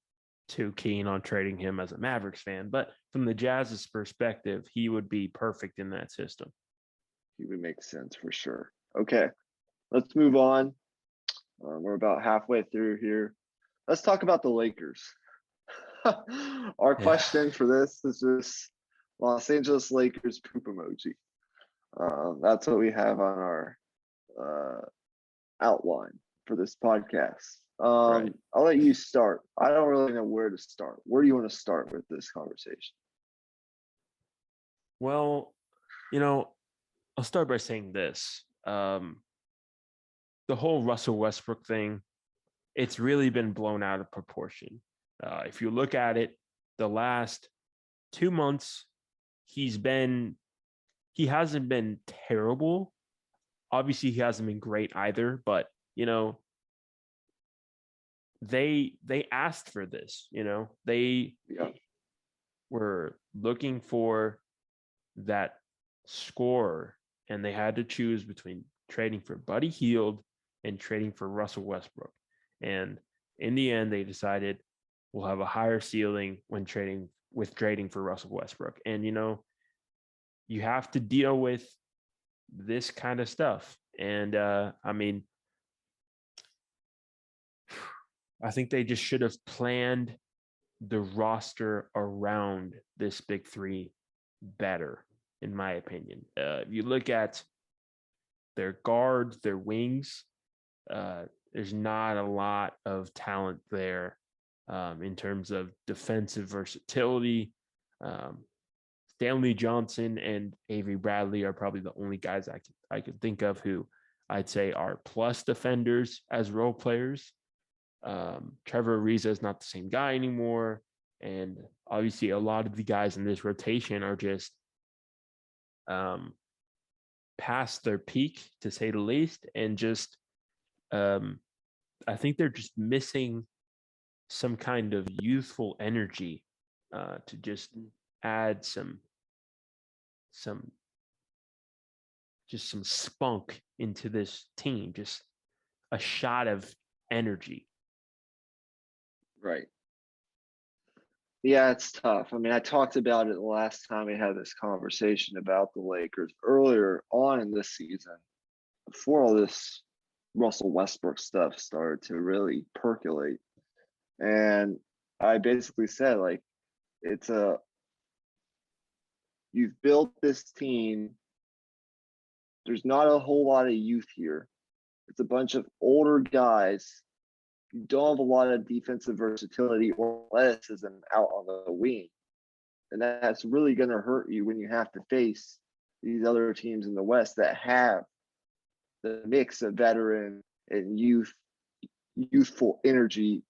Speaker 1: too keen on trading him as a Mavericks fan, but from the Jazz's perspective, he would be perfect in that system.
Speaker 2: He would make sense for sure. Okay, let's move on. We're about halfway through here. Let's talk about the Lakers. Our question for this is just Los Angeles Lakers poop emoji. That's what we have on our outline for this podcast.
Speaker 1: Right.
Speaker 2: I'll let you start. I don't really know where to start. Where do you want to start with this conversation?
Speaker 1: Well, I'll start by saying this. The whole Russell Westbrook thing, it's really been blown out of proportion. If you look at it, the last 2 months, he hasn't been terrible. Obviously, he hasn't been great either, but they asked for this. They were looking for that scorer, and they had to choose between trading for Buddy Hield and trading for Russell Westbrook. And in the end, they decided we'll have a higher ceiling when trading for Russell Westbrook. And you have to deal with this kind of stuff. And I think they just should have planned the roster around this big three better, in my opinion. If you look at their guards, their wings, there's not a lot of talent there in terms of defensive versatility. Stanley Johnson and Avery Bradley are probably the only guys I could think of who I'd say are plus defenders as role players. Trevor Ariza is not the same guy anymore. And obviously a lot of the guys in this rotation are just past their peak, to say the least. And just, I think they're just missing some kind of youthful energy to just add some spunk into this team, just a shot of energy.
Speaker 2: Right. Yeah, it's tough. I mean, I talked about it the last time we had this conversation about the Lakers earlier on in this season, before all this Russell Westbrook stuff started to really percolate. And I basically said, like, you've built this team. There's not a whole lot of youth here. It's a bunch of older guys. You don't have a lot of defensive versatility or athleticism out on the wing. And that's really going to hurt you when you have to face these other teams in the West that have the mix of veteran and youthful energy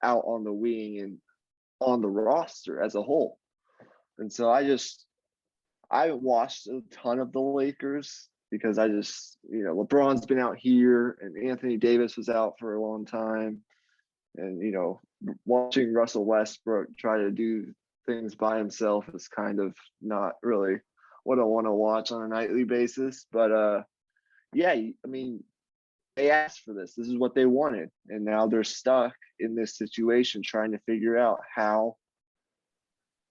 Speaker 2: out on the wing and on the roster as a whole. And so I haven't watched a ton of the Lakers because LeBron's been out here and Anthony Davis was out for a long time. And, watching Russell Westbrook try to do things by himself is kind of not really what I want to watch on a nightly basis. But, they asked for this. This is what they wanted. And now they're stuck in this situation trying to figure out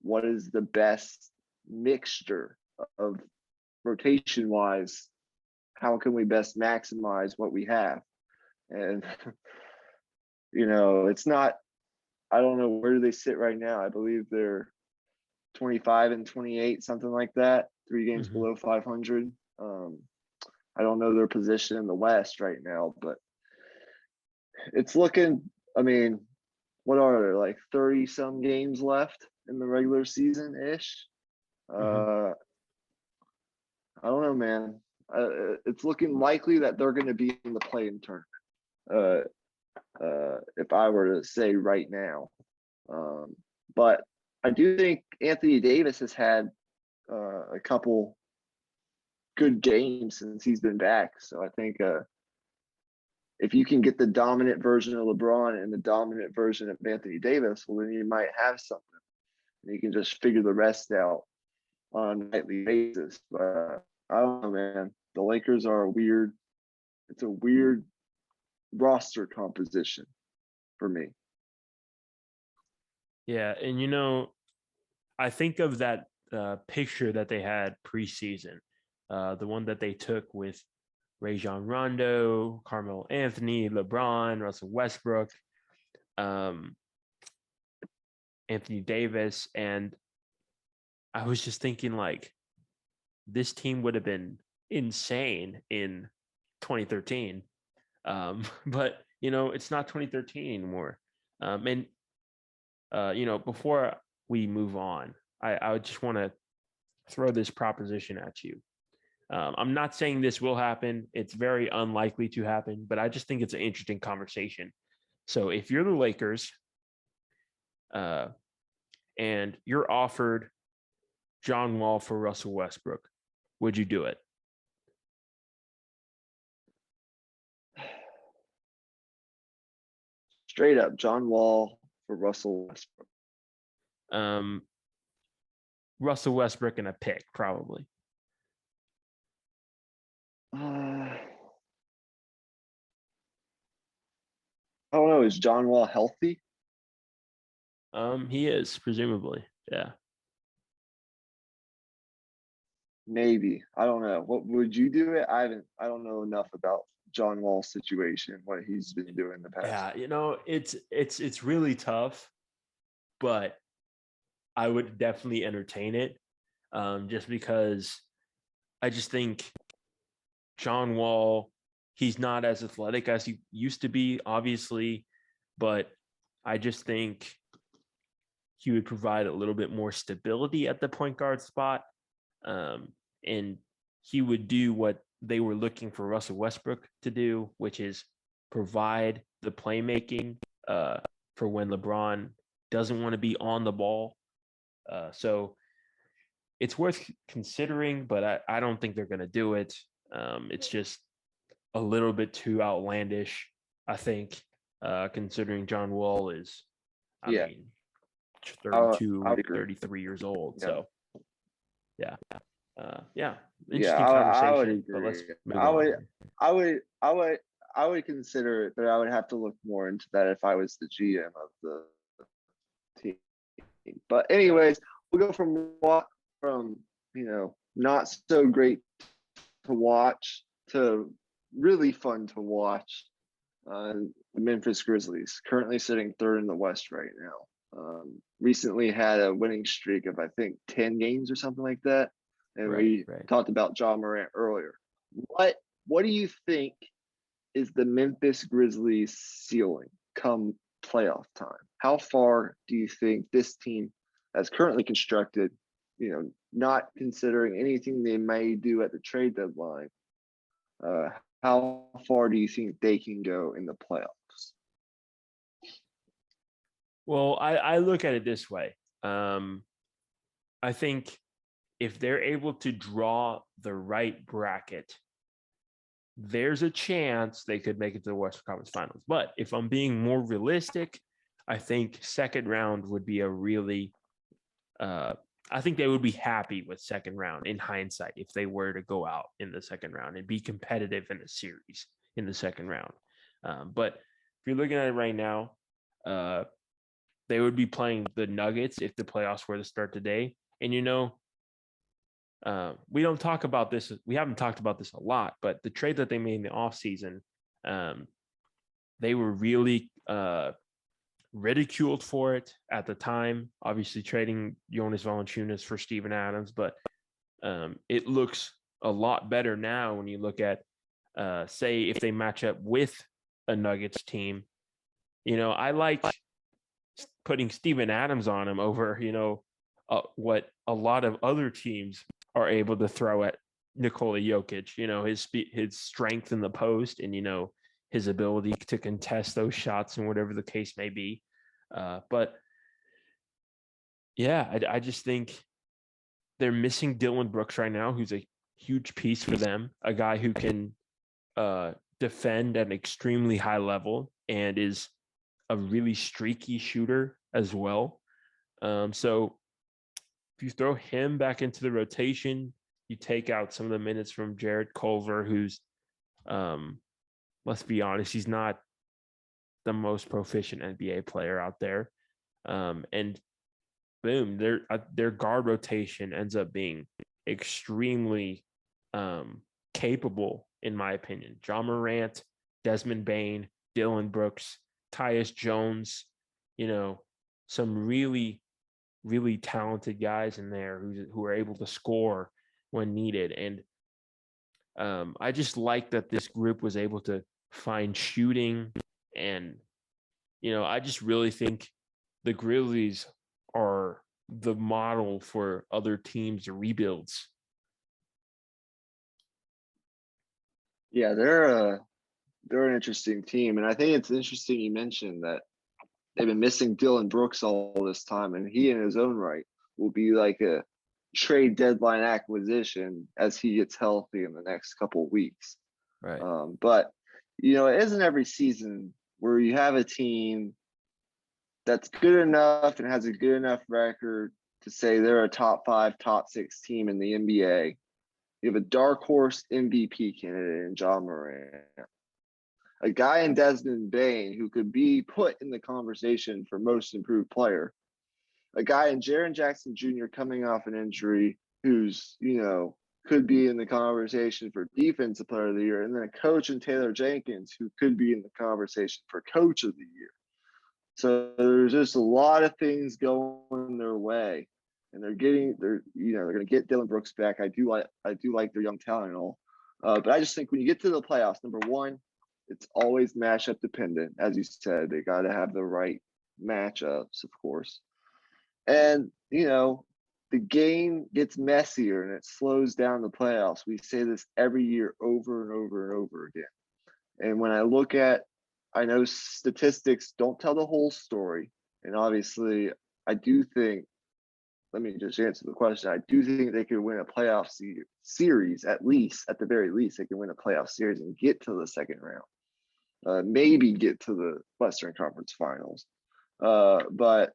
Speaker 2: what is the best mixture of rotation-wise. How can we best maximize what we have? And, it's not, I don't know, where do they sit right now? I believe they're 25-28, something like that, 3 games below 500. I don't know their position in the West right now, but it's looking, what are there, like 30 some games left in the regular season ish? I don't know, man. It's looking likely that they're going to be in the play-in tournament. If I were to say right now, but I do think Anthony Davis has had a couple good games since he's been back. So I think if you can get the dominant version of LeBron and the dominant version of Anthony Davis, well, then you might have something. and he can just figure the rest out on a nightly basis. But I don't know, man. The Lakers are it's a weird roster composition for me.
Speaker 1: Yeah, and I think of that picture that they had preseason, the one that they took with Rajon Rondo, Carmelo Anthony, LeBron, Russell Westbrook, um, Anthony Davis, and I was just thinking like this team would have been insane in 2013, but it's not 2013 anymore. And before we move on, I would just want to throw this proposition at you. I'm not saying this will happen. It's very unlikely to happen, but I just think it's an interesting conversation. So if you're the Lakers and you're offered John Wall for Russell Westbrook, would you do it?
Speaker 2: Straight up, John Wall for Russell Westbrook.
Speaker 1: Russell Westbrook and a pick, probably.
Speaker 2: I don't know. Is John Wall healthy?
Speaker 1: He is, presumably. Yeah.
Speaker 2: Maybe. I don't know. What would you do it? I don't know enough about John Wall's situation, what he's been doing in the past.
Speaker 1: Yeah, it's really tough, but I would definitely entertain it. Just because I just think John Wall, he's not as athletic as he used to be, obviously, but I just think he would provide a little bit more stability at the point guard spot. And he would do what they were looking for Russell Westbrook to do, which is provide the playmaking for when LeBron doesn't want to be on the ball. So it's worth considering, but I don't think they're going to do it. It's just a little bit too outlandish, I think, considering John Wall is, I mean, 32, 33 years old. Yeah. So, yeah. Interesting conversation.
Speaker 2: I would agree.
Speaker 1: But let's move on.
Speaker 2: I would consider it, but I would have to look more into that if I was the GM of the team. But anyways, we'll go from not so great to watch to really fun to watch. The Memphis Grizzlies, currently sitting third in the West right now. Recently had a winning streak of I think 10 games or something like that. And we talked about Ja Morant earlier. What do you think is the Memphis Grizzlies ceiling come playoff time? How far do you think this team, as currently constructed, not considering anything they may do at the trade deadline, how far do you think they can go in the playoffs?
Speaker 1: Well, I look at it this way. I think if they're able to draw the right bracket, there's a chance they could make it to the Western Conference Finals. But if I'm being more realistic, I think second round would be a really I think they would be happy with second round in hindsight if they were to go out in the second round and be competitive in a series in the second round. But if you're looking at it right now, they would be playing the Nuggets if the playoffs were to start today. And, we don't talk about this. We haven't talked about this a lot, but the trade that they made in the offseason, they were really ridiculed for it at the time, obviously trading Jonas Valanciunas for Steven Adams, but it looks a lot better now when you look at, say, if they match up with a Nuggets team. I like putting Steven Adams on him over, what a lot of other teams are able to throw at Nikola Jokic, his strength in the post and, his ability to contest those shots and whatever the case may be. But yeah, I just think they're missing Dylan Brooks right now, who's a huge piece for them, a guy who can defend at an extremely high level and is a really streaky shooter as well. So if you throw him back into the rotation, you take out some of the minutes from Jarrett Culver, who's, let's be honest, he's not the most proficient NBA player out there. And boom, their guard rotation ends up being extremely capable, in my opinion. John Morant, Desmond Bane, Dylan Brooks, Tyus Jones, some really, really talented guys in there who are able to score when needed. And I just like that this group was able to find shooting. And, I just really think the Grizzlies are the model for other teams' rebuilds.
Speaker 2: Yeah, they're an interesting team, and I think it's interesting you mentioned that they've been missing Dylan Brooks all this time, and he in his own right will be like a trade deadline acquisition as he gets healthy in the next couple of weeks.
Speaker 1: Right.
Speaker 2: But it isn't every season where you have a team that's good enough and has a good enough record to say they're a top 5, top 6 team in the NBA. You have a dark horse MVP candidate in John Morant, a guy in Desmond Bane who could be put in the conversation for most improved player, a guy in Jaren Jackson Jr. coming off an injury who's, could be in the conversation for defensive player of the year, and then a coach in Taylor Jenkins who could be in the conversation for coach of the year. So there's just a lot of things going their way, and they're going to get Dylan Brooks back. I do like their young talent and all, but I just think when you get to the playoffs, number one, it's always matchup dependent. As you said, they got to have the right matchups, of course, and the game gets messier and it slows down the playoffs. We say this every year over and over and over again. And when I know statistics don't tell the whole story. And obviously, I do think, let me just answer the question. I do think they could win a playoff series, at the very least, they can win a playoff series and get to the second round. Maybe get to the Western Conference Finals. But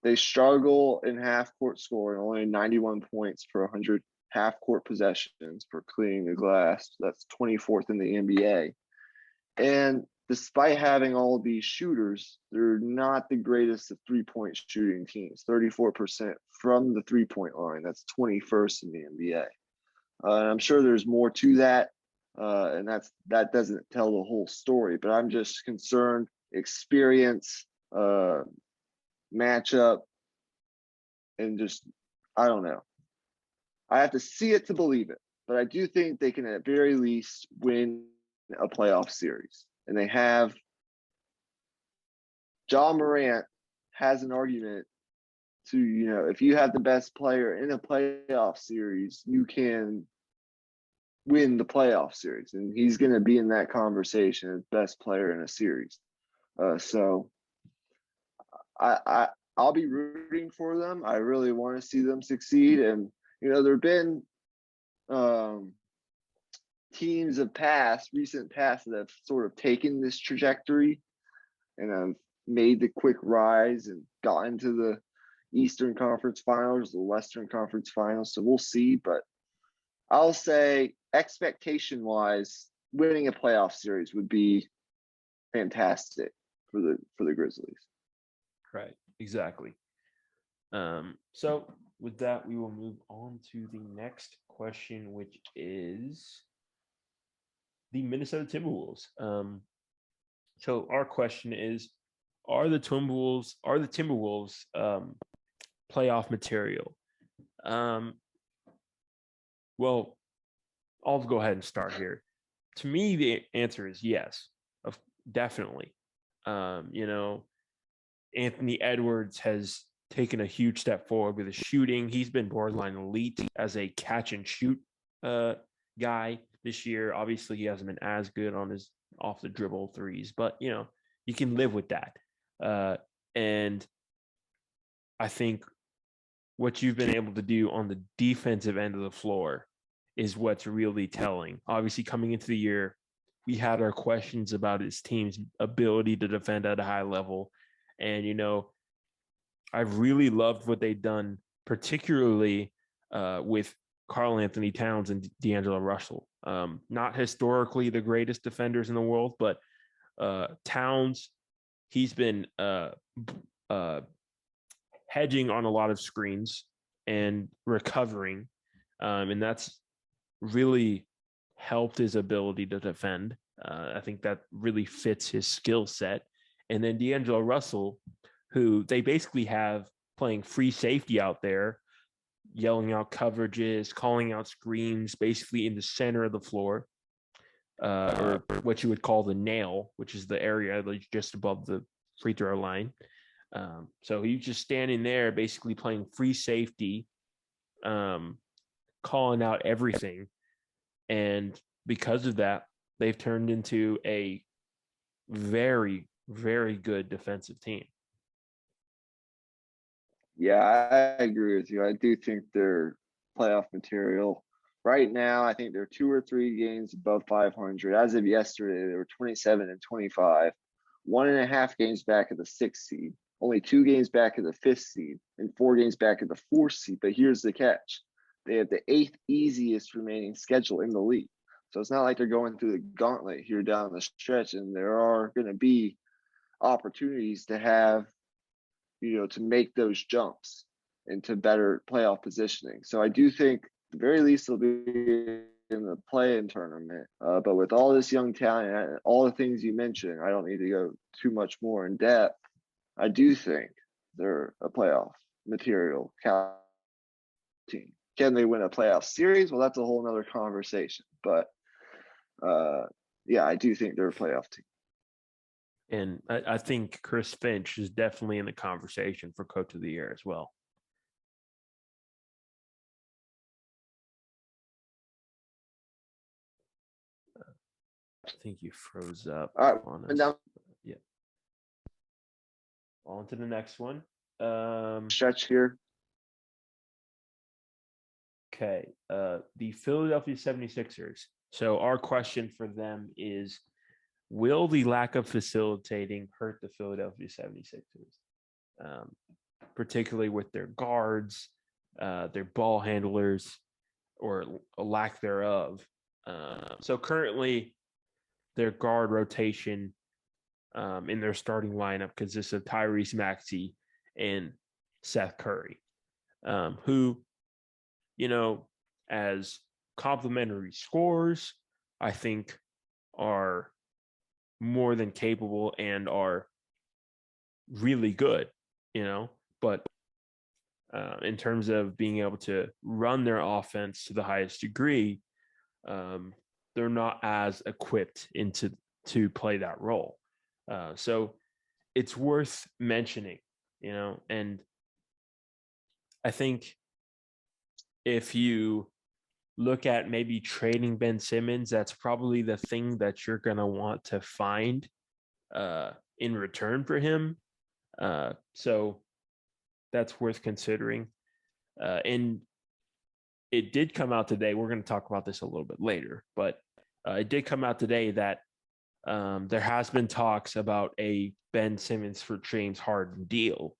Speaker 2: they struggle in half-court scoring, only 91 points per 100 half-court possessions for clearing the glass. That's 24th in the NBA. And despite having all these shooters, they're not the greatest of three-point shooting teams. 34% from the three-point line. That's 21st in the NBA. And I'm sure there's more to that, and that doesn't tell the whole story. But I'm just concerned experience, matchup, and just, I don't know. I have to see it to believe it, but I do think they can at very least win a playoff series. And they have, John Morant has an argument to, if you have the best player in a playoff series, you can win the playoff series. And he's going to be in that conversation as best player in a series. So I'll be rooting for them. I really want to see them succeed. And, there have been teams of recent past that have sort of taken this trajectory and have made the quick rise and gotten to the Eastern Conference Finals, the Western Conference Finals. So we'll see. But I'll say expectation-wise, winning a playoff series would be fantastic for the Grizzlies.
Speaker 1: Right. Exactly. So with that, we will move on to the next question, which is the Minnesota Timberwolves. So our question is, are the Timberwolves playoff material? Well, I'll go ahead and start here. To me, the answer is yes, definitely. Anthony Edwards has taken a huge step forward with his shooting. He's been borderline elite as a catch and shoot guy this year. Obviously, he hasn't been as good on his off the dribble threes, but you can live with that. And I think what you've been able to do on the defensive end of the floor is what's really telling. Obviously, coming into the year, we had our questions about his team's ability to defend at a high level. And, I've really loved what they've done particularly with Karl Anthony Towns and D'Angelo Russell. Not historically the greatest defenders in the world, but Towns, he's been hedging on a lot of screens and recovering, and that's really helped his ability to defend. I think that really fits his skill set. And then D'Angelo Russell, who they basically have playing free safety out there, yelling out coverages, calling out screens, basically in the center of the floor, or what you would call the nail, which is the area just above the free throw line. So he's just standing there, basically playing free safety, calling out everything. And because of that, they've turned into a very, very good defensive team.
Speaker 2: Yeah, I agree with you. I do think they're playoff material. Right now, I think they're 2 or 3 games above 500. As of yesterday, they were 27 and 25, 1.5 games back of the 6th seed, only 2 games back of the 5th seed, and 4 games back of the 4th seed. But here's the catch: they have the 8th easiest remaining schedule in the league. So it's not like they're going through the gauntlet here down the stretch, and there are going to be opportunities to have, to make those jumps into better playoff positioning. So I do think at the very least they'll be in the play-in tournament. But with all this young talent and all the things you mentioned, I don't need to go too much more in depth. I do think they're a playoff material team. Can they win a playoff series? Well, that's a whole nother conversation. But yeah, I do think they're a playoff team.
Speaker 1: And I think Chris Finch is definitely in the conversation for Coach of the Year as well. I think you froze up.
Speaker 2: All right,
Speaker 1: on us.
Speaker 2: down.
Speaker 1: Yeah. On to the next one.
Speaker 2: Stretch here.
Speaker 1: Okay. The Philadelphia 76ers. So our question for them is, will the lack of facilitating hurt the Philadelphia 76ers? Particularly with their guards, their ball handlers, or a lack thereof. So currently, their guard rotation in their starting lineup consists of Tyrese Maxey and Seth Curry, who, as complementary scorers, I think are more than capable and are really good, but in terms of being able to run their offense to the highest degree, they're not as equipped to play that role. So it's worth mentioning, and I think if you look at maybe trading Ben Simmons, that's probably the thing that you're going to want to find in return for him. So that's worth considering. And it did come out today. We're going to talk about this a little bit later, but it did come out today that there has been talks about a Ben Simmons for James Harden deal,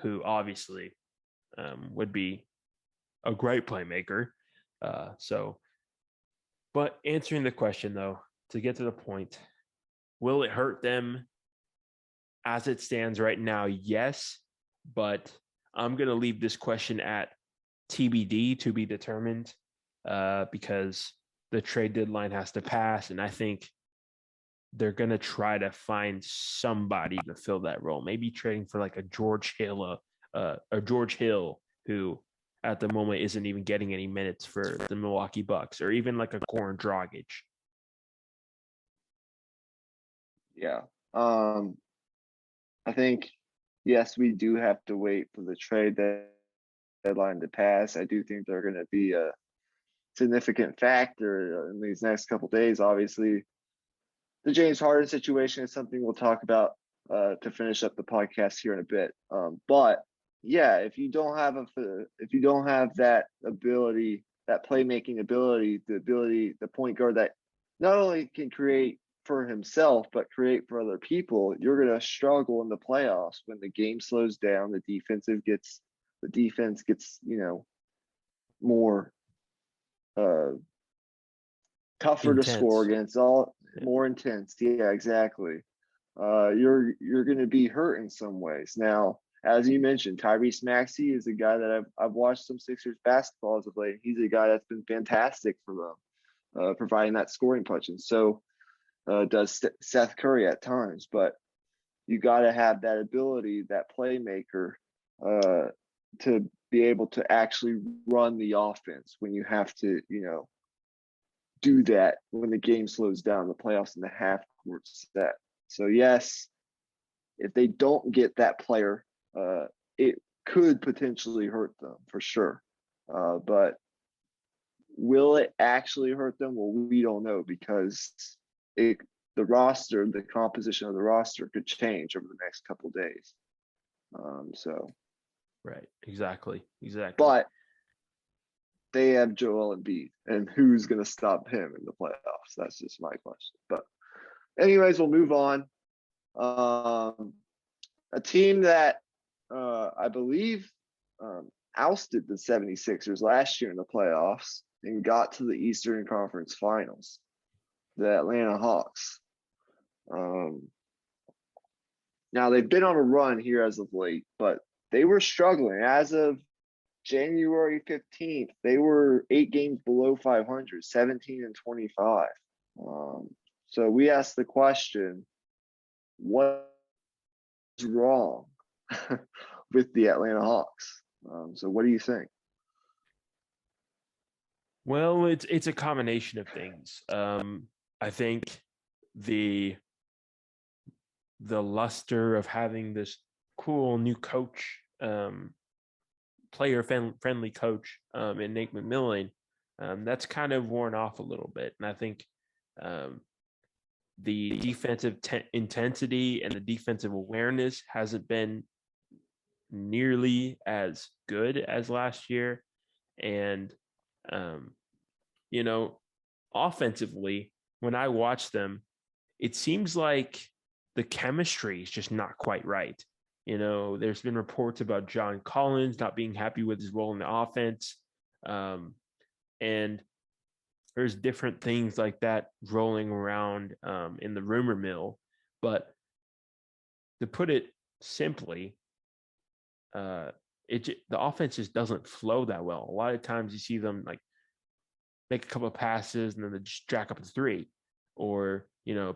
Speaker 1: who obviously would be a great playmaker. But answering the question, though, to get to the point, will it hurt them as it stands right now? Yes, but I'm going to leave this question at TBD, to be determined, because the trade deadline has to pass, and I think they're going to try to find somebody to fill that role. Maybe trading for like a George Hill, who at the moment isn't even getting any minutes for the Milwaukee Bucks, or even like a Goran Dragic.
Speaker 2: Yeah. I think, yes, we do have to wait for the trade deadline to pass. I do think they're going to be a significant factor in these next couple of days. Obviously, the James Harden situation is something we'll talk about to finish up the podcast here in a bit. But yeah, if you don't have that ability, that playmaking ability, the point guard that not only can create for himself but create for other people, you're going to struggle in the playoffs when the game slows down, the defensive gets the defense gets, more tougher to score
Speaker 1: Intense.
Speaker 2: against, all
Speaker 1: Yeah.
Speaker 2: more intense. Yeah, exactly. You're going to be hurt in some ways. Now, as you mentioned, Tyrese Maxey is a guy that I've watched some Sixers basketball as of late. He's a guy that's been fantastic for them, providing that scoring punch. And so does Seth Curry at times. But you got to have that ability, that playmaker, to be able to actually run the offense when you have to, do that when the game slows down, the playoffs in the half court set. So yes, if they don't get that player, it could potentially hurt them for sure. But will it actually hurt them? Well, we don't know because the composition of the roster could change over the next couple of days.
Speaker 1: Right. Exactly.
Speaker 2: But they have Joel Embiid, and who's going to stop him in the playoffs? That's just my question. But anyways, we'll move on. A team that I believe ousted the 76ers last year in the playoffs and got to the Eastern Conference Finals, the Atlanta Hawks. Now, they've been on a run here as of late, but they were struggling. As of January 15th, they were 8 games below 500, 17-25. So we asked the question, what is wrong with the Atlanta Hawks? So what do you think?
Speaker 1: Well, it's a combination of things. I think the luster of having this cool new coach, player friendly coach, in Nate McMillan, that's kind of worn off a little bit. And I think the defensive intensity and the defensive awareness hasn't been nearly as good as last year. And, offensively, when I watch them, it seems like the chemistry is just not quite right. There's been reports about John Collins not being happy with his role in the offense. And there's different things like that rolling around in the rumor mill. But to put it simply, the offense just doesn't flow that well. A lot of times you see them like make a couple of passes and then they just jack up a three, or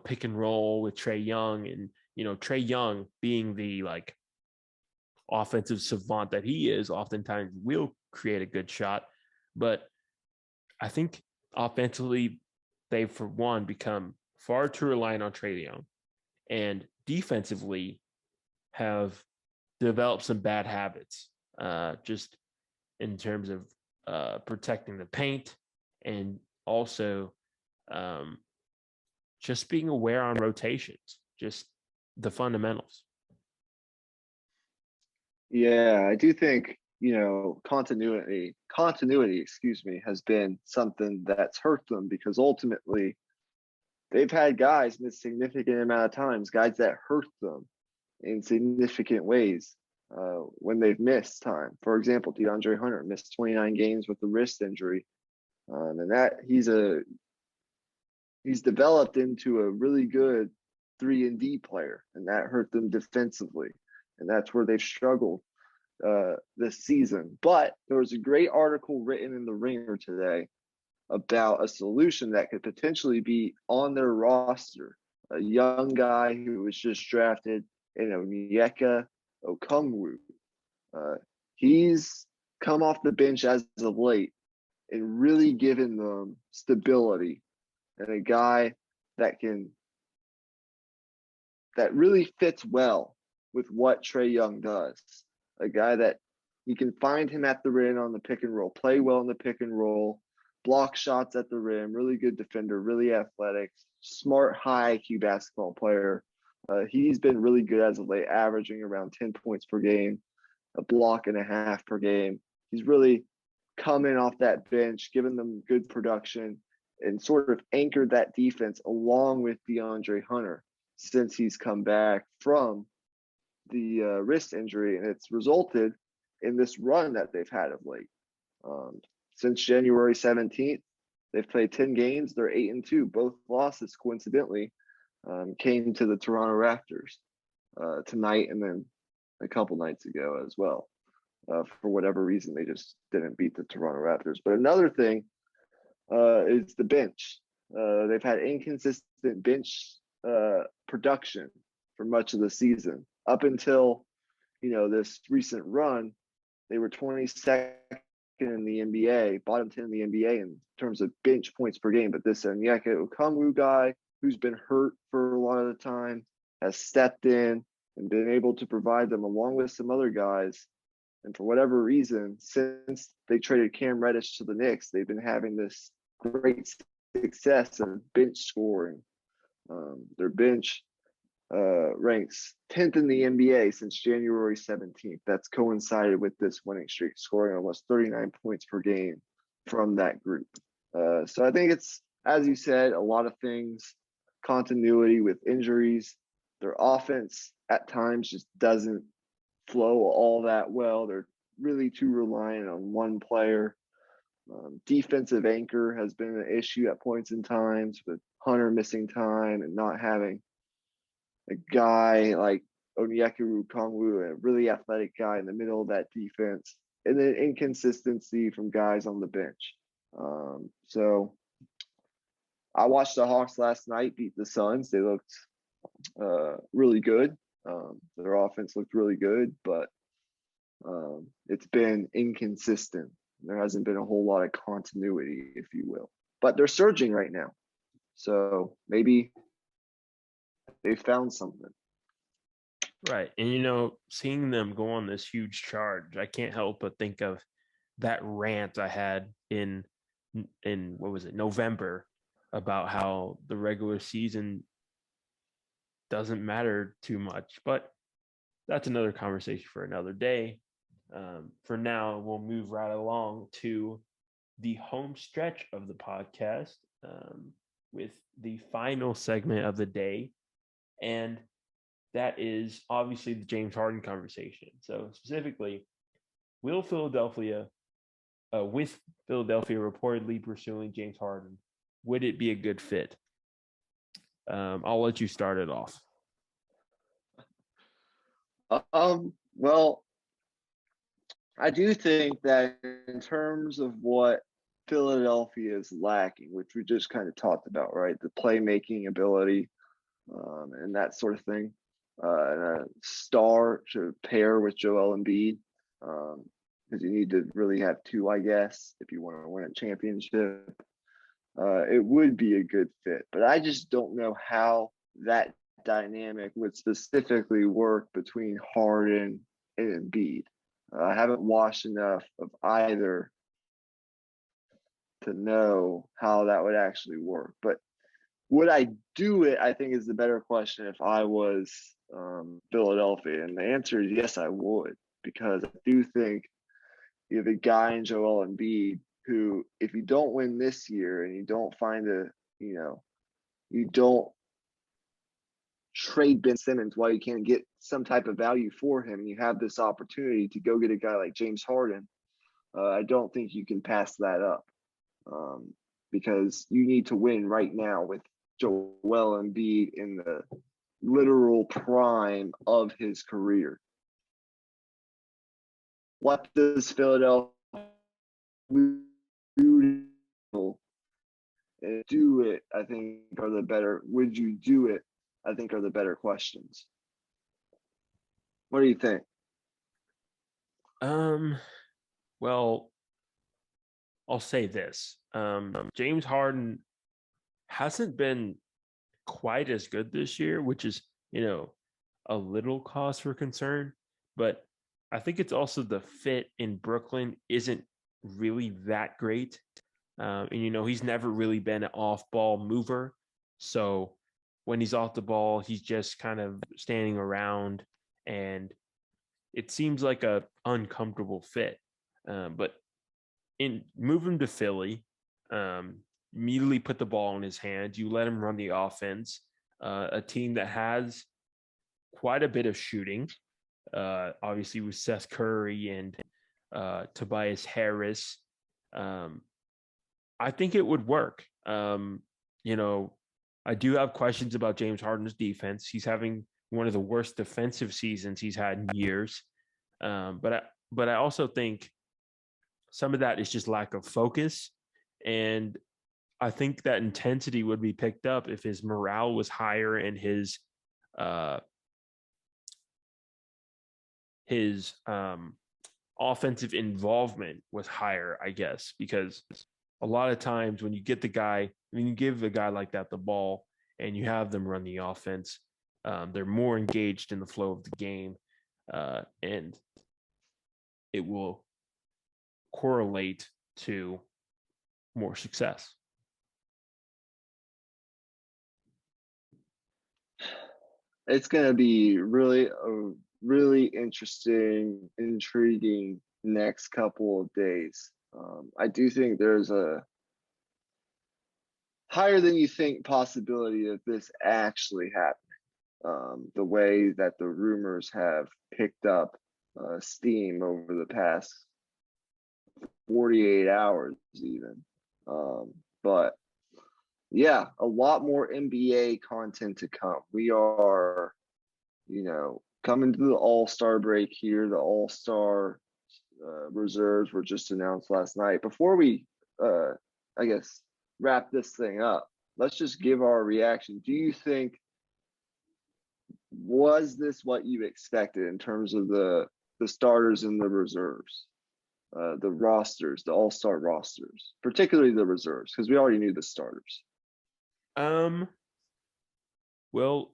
Speaker 1: pick and roll with Trae Young, and Trae Young, being the like offensive savant that he is, oftentimes will create a good shot. But I think offensively, they've for one become far too reliant on Trae Young, and defensively have developed some bad habits, just in terms of protecting the paint, and also just being aware on rotations, just the fundamentals.
Speaker 2: Yeah, I do think, continuity, has been something that's hurt them, because ultimately they've had guys miss significant amount of times, guys that hurt them in significant ways when they've missed time. For example, DeAndre Hunter missed 29 games with a wrist injury. And that he's developed into a really good 3-and-D player, and that hurt them defensively. And that's where they've struggled this season. But there was a great article written in the Ringer today about a solution that could potentially be on their roster. A young guy who was just drafted, Onyeka Okongwu. He's come off the bench as of late and really given them stability, and a guy that really fits well with what Trae Young does. A guy that you can find him at the rim on the pick and roll, play well in the pick and roll, block shots at the rim, really good defender, really athletic, smart, high IQ basketball player. He's been really good as of late, averaging around 10 points per game, a block and a half per game. He's really coming off that bench, giving them good production, and sort of anchored that defense along with DeAndre Hunter since he's come back from the wrist injury. And it's resulted in this run that they've had of late. Since January 17th, they've played 10 games. They're 8-2. Both losses, coincidentally, came to the Toronto Raptors tonight and then a couple nights ago as well. For whatever reason, they just didn't beat the Toronto Raptors. But another thing is the bench. They've had inconsistent bench production for much of the season. Up until, this recent run, they were 22nd in the NBA, bottom 10 in the NBA in terms of bench points per game. But this Onyeka Okongwu guy, who's been hurt for a lot of the time, has stepped in and been able to provide them along with some other guys. And for whatever reason, since they traded Cam Reddish to the Knicks, they've been having this great success of bench scoring. Their bench ranks 10th in the NBA since January 17th. That's coincided with this winning streak, scoring almost 39 points per game from that group. So I think it's, as you said, a lot of things, continuity with injuries. Their offense at times just doesn't flow all that well. They're really too reliant on one player. Defensive anchor has been an issue at points in times, with Hunter missing time and not having a guy like Onyeka Okongwu, a really athletic guy in the middle of that defense, and then inconsistency from guys on the bench. So I watched the Hawks last night beat the Suns. They looked really good. Their offense looked really good, but it's been inconsistent. There hasn't been a whole lot of continuity, if you will. But they're surging right now. So maybe they found something.
Speaker 1: Right. And, seeing them go on this huge charge, I can't help but think of that rant I had in what was it, November, about how the regular season doesn't matter too much. But that's another conversation for another day. For now, we'll move right along to the home stretch of the podcast with the final segment of the day. And that is obviously the James Harden conversation. So specifically, with Philadelphia reportedly pursuing James Harden, would it be a good fit? I'll let you start it off.
Speaker 2: Well, I do think that in terms of what Philadelphia is lacking, which we just kind of talked about, right? The playmaking ability and that sort of thing. And a star to pair with Joel Embiid, because you need to really have two, I guess, if you want to win a championship. It would be a good fit, but I just don't know how that dynamic would specifically work between Harden and Embiid. I haven't watched enough of either to know how that would actually work. But would I do it, I think, is the better question if I was Philadelphia. And the answer is yes, I would, because I do think you have a guy in Joel Embiid who, if you don't win this year and you don't find you don't trade Ben Simmons while you can get some type of value for him, and you have this opportunity to go get a guy like James Harden, I don't think you can pass that up, because you need to win right now with Joel Embiid in the literal prime of his career. What does Philadelphia do it, I think, are the better. Would you do it, I think, are the better questions. What do you think?
Speaker 1: Well, I'll say this. James Harden hasn't been quite as good this year, which is, a little cause for concern. But I think it's also the fit in Brooklyn isn't really that great. And, he's never really been an off-ball mover. So when he's off the ball, he's just kind of standing around, and it seems like a uncomfortable fit. But move him to Philly, immediately put the ball in his hands. You let him run the offense. A team that has quite a bit of shooting, obviously with Steph Curry and Tobias Harris. I think it would work. You know, I do have questions about James Harden's defense. He's having one of the worst defensive seasons he's had in years. But I also think some of that is just lack of focus, and I think that intensity would be picked up if his morale was higher and uh, his offensive involvement was higher, I guess, because a lot of times when you get the guy, when you give a guy like that the ball and you have them run the offense, they're more engaged in the flow of the game, and it will correlate to more success.
Speaker 2: It's going to be really interesting, intriguing next couple of days. I do think there's a higher than you think possibility of this actually happening. The way that the rumors have picked up steam over the past 48 hours, even. But yeah, a lot more NBA content to come. We are, coming to the All-Star break here. The All-Star reserves were just announced last night. Before we, I guess, wrap this thing up, let's just give our reaction. Do you think, was this what you expected in terms of the starters and the reserves? The rosters, the all-star rosters, particularly the reserves, because we already knew the starters.
Speaker 1: Well,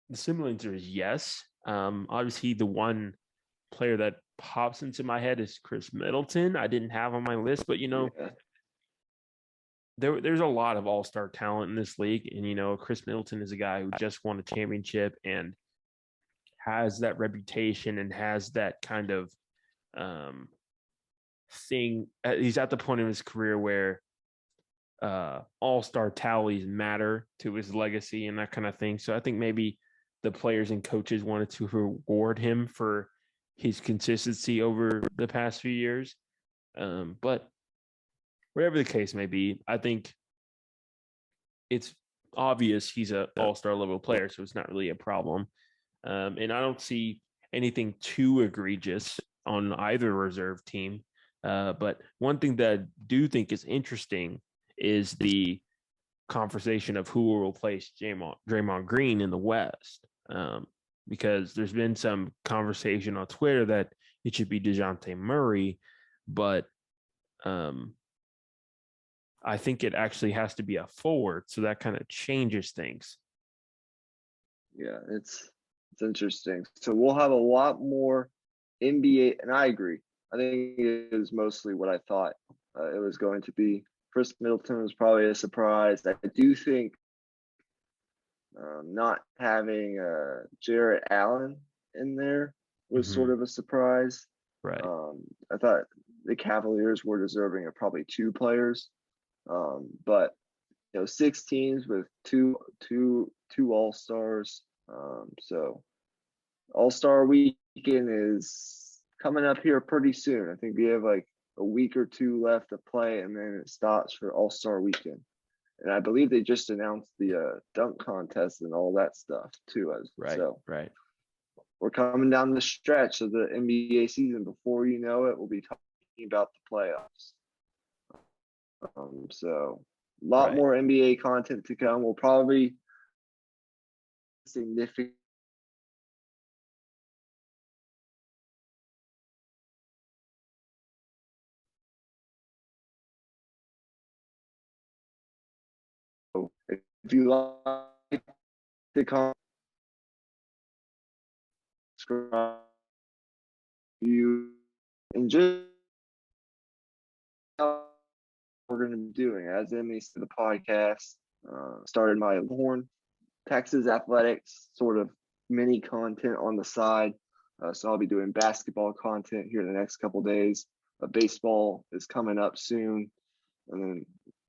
Speaker 1: the simple answer is yes. Obviously, the one player that pops into my head is Chris Middleton. I didn't have on my list, but there's a lot of all-star talent in this league, and Chris Middleton is a guy who just won a championship and has that reputation and has that kind of thing. He's at the point in his career where all-star tallies matter to his legacy and that kind of thing. So I think maybe the players and coaches wanted to reward him for his consistency over the past few years. But whatever the case may be, I think it's obvious he's an all-star level player, so it's not really a problem. And I don't see anything too egregious on either reserve team. But one thing that I do think is interesting is the conversation of who will replace Draymond Green in the West. Because there's been some conversation on Twitter that it should be DeJounte Murray, but I think it actually has to be a forward, so that kind of changes things.
Speaker 2: Yeah, it's interesting. So we'll have a lot more NBA, and I agree. I think it is mostly what I thought it was going to be. Chris Middleton was probably a surprise. I do think not having Jarrett Allen in there was sort of a surprise.
Speaker 1: Right.
Speaker 2: I thought the Cavaliers were deserving of probably two players, but 6 teams with two all-stars. So All-Star Weekend is coming up here pretty soon. I think we have like a week or two left to play, and then it stops for All-Star Weekend. And I believe they just announced the dunk contest and all that stuff too.
Speaker 1: Right.
Speaker 2: We're coming down the stretch of the NBA season. Before you know it, we'll be talking about the playoffs. So a lot more NBA content to come. We'll probably significant. If you like the content, subscribe, you, and just we're going to be doing as Emily said, the podcast. Started my Horn Texas athletics sort of mini content on the side. So I'll be doing basketball content here in the next couple days. Baseball is coming up soon, and then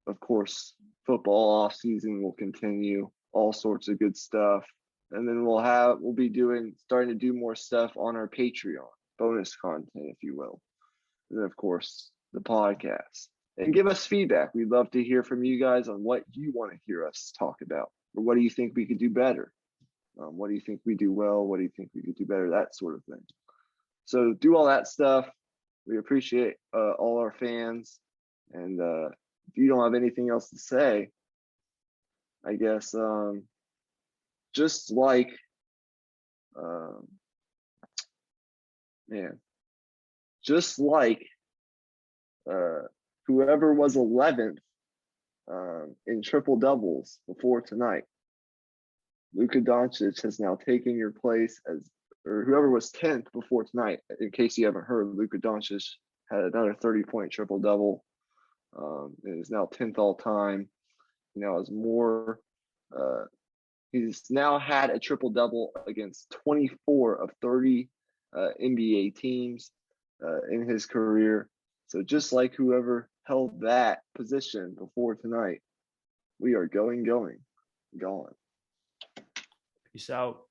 Speaker 2: of course football off season will continue. All sorts of good stuff, and then we'll be starting to do more stuff on our Patreon. bonus content, if you will. And then, of course, the podcast. And give us feedback. We'd love to hear from you guys on what you want to hear us talk about, or what do you think we could do better? What do you think we do well? What do you think we could do better? That sort of thing. So do all that stuff. We appreciate all our fans. And if you don't have anything else to say, I guess just like whoever was 11th in triple doubles before tonight, Luka Doncic has now taken your place or whoever was 10th before tonight. In case you haven't heard, Luka Doncic had another 30-point triple double. It is now 10th all time. He now has more. He's now had a triple double against 24 of 30 NBA teams in his career. So just like whoever held that position before tonight, we are gone.
Speaker 1: Peace out.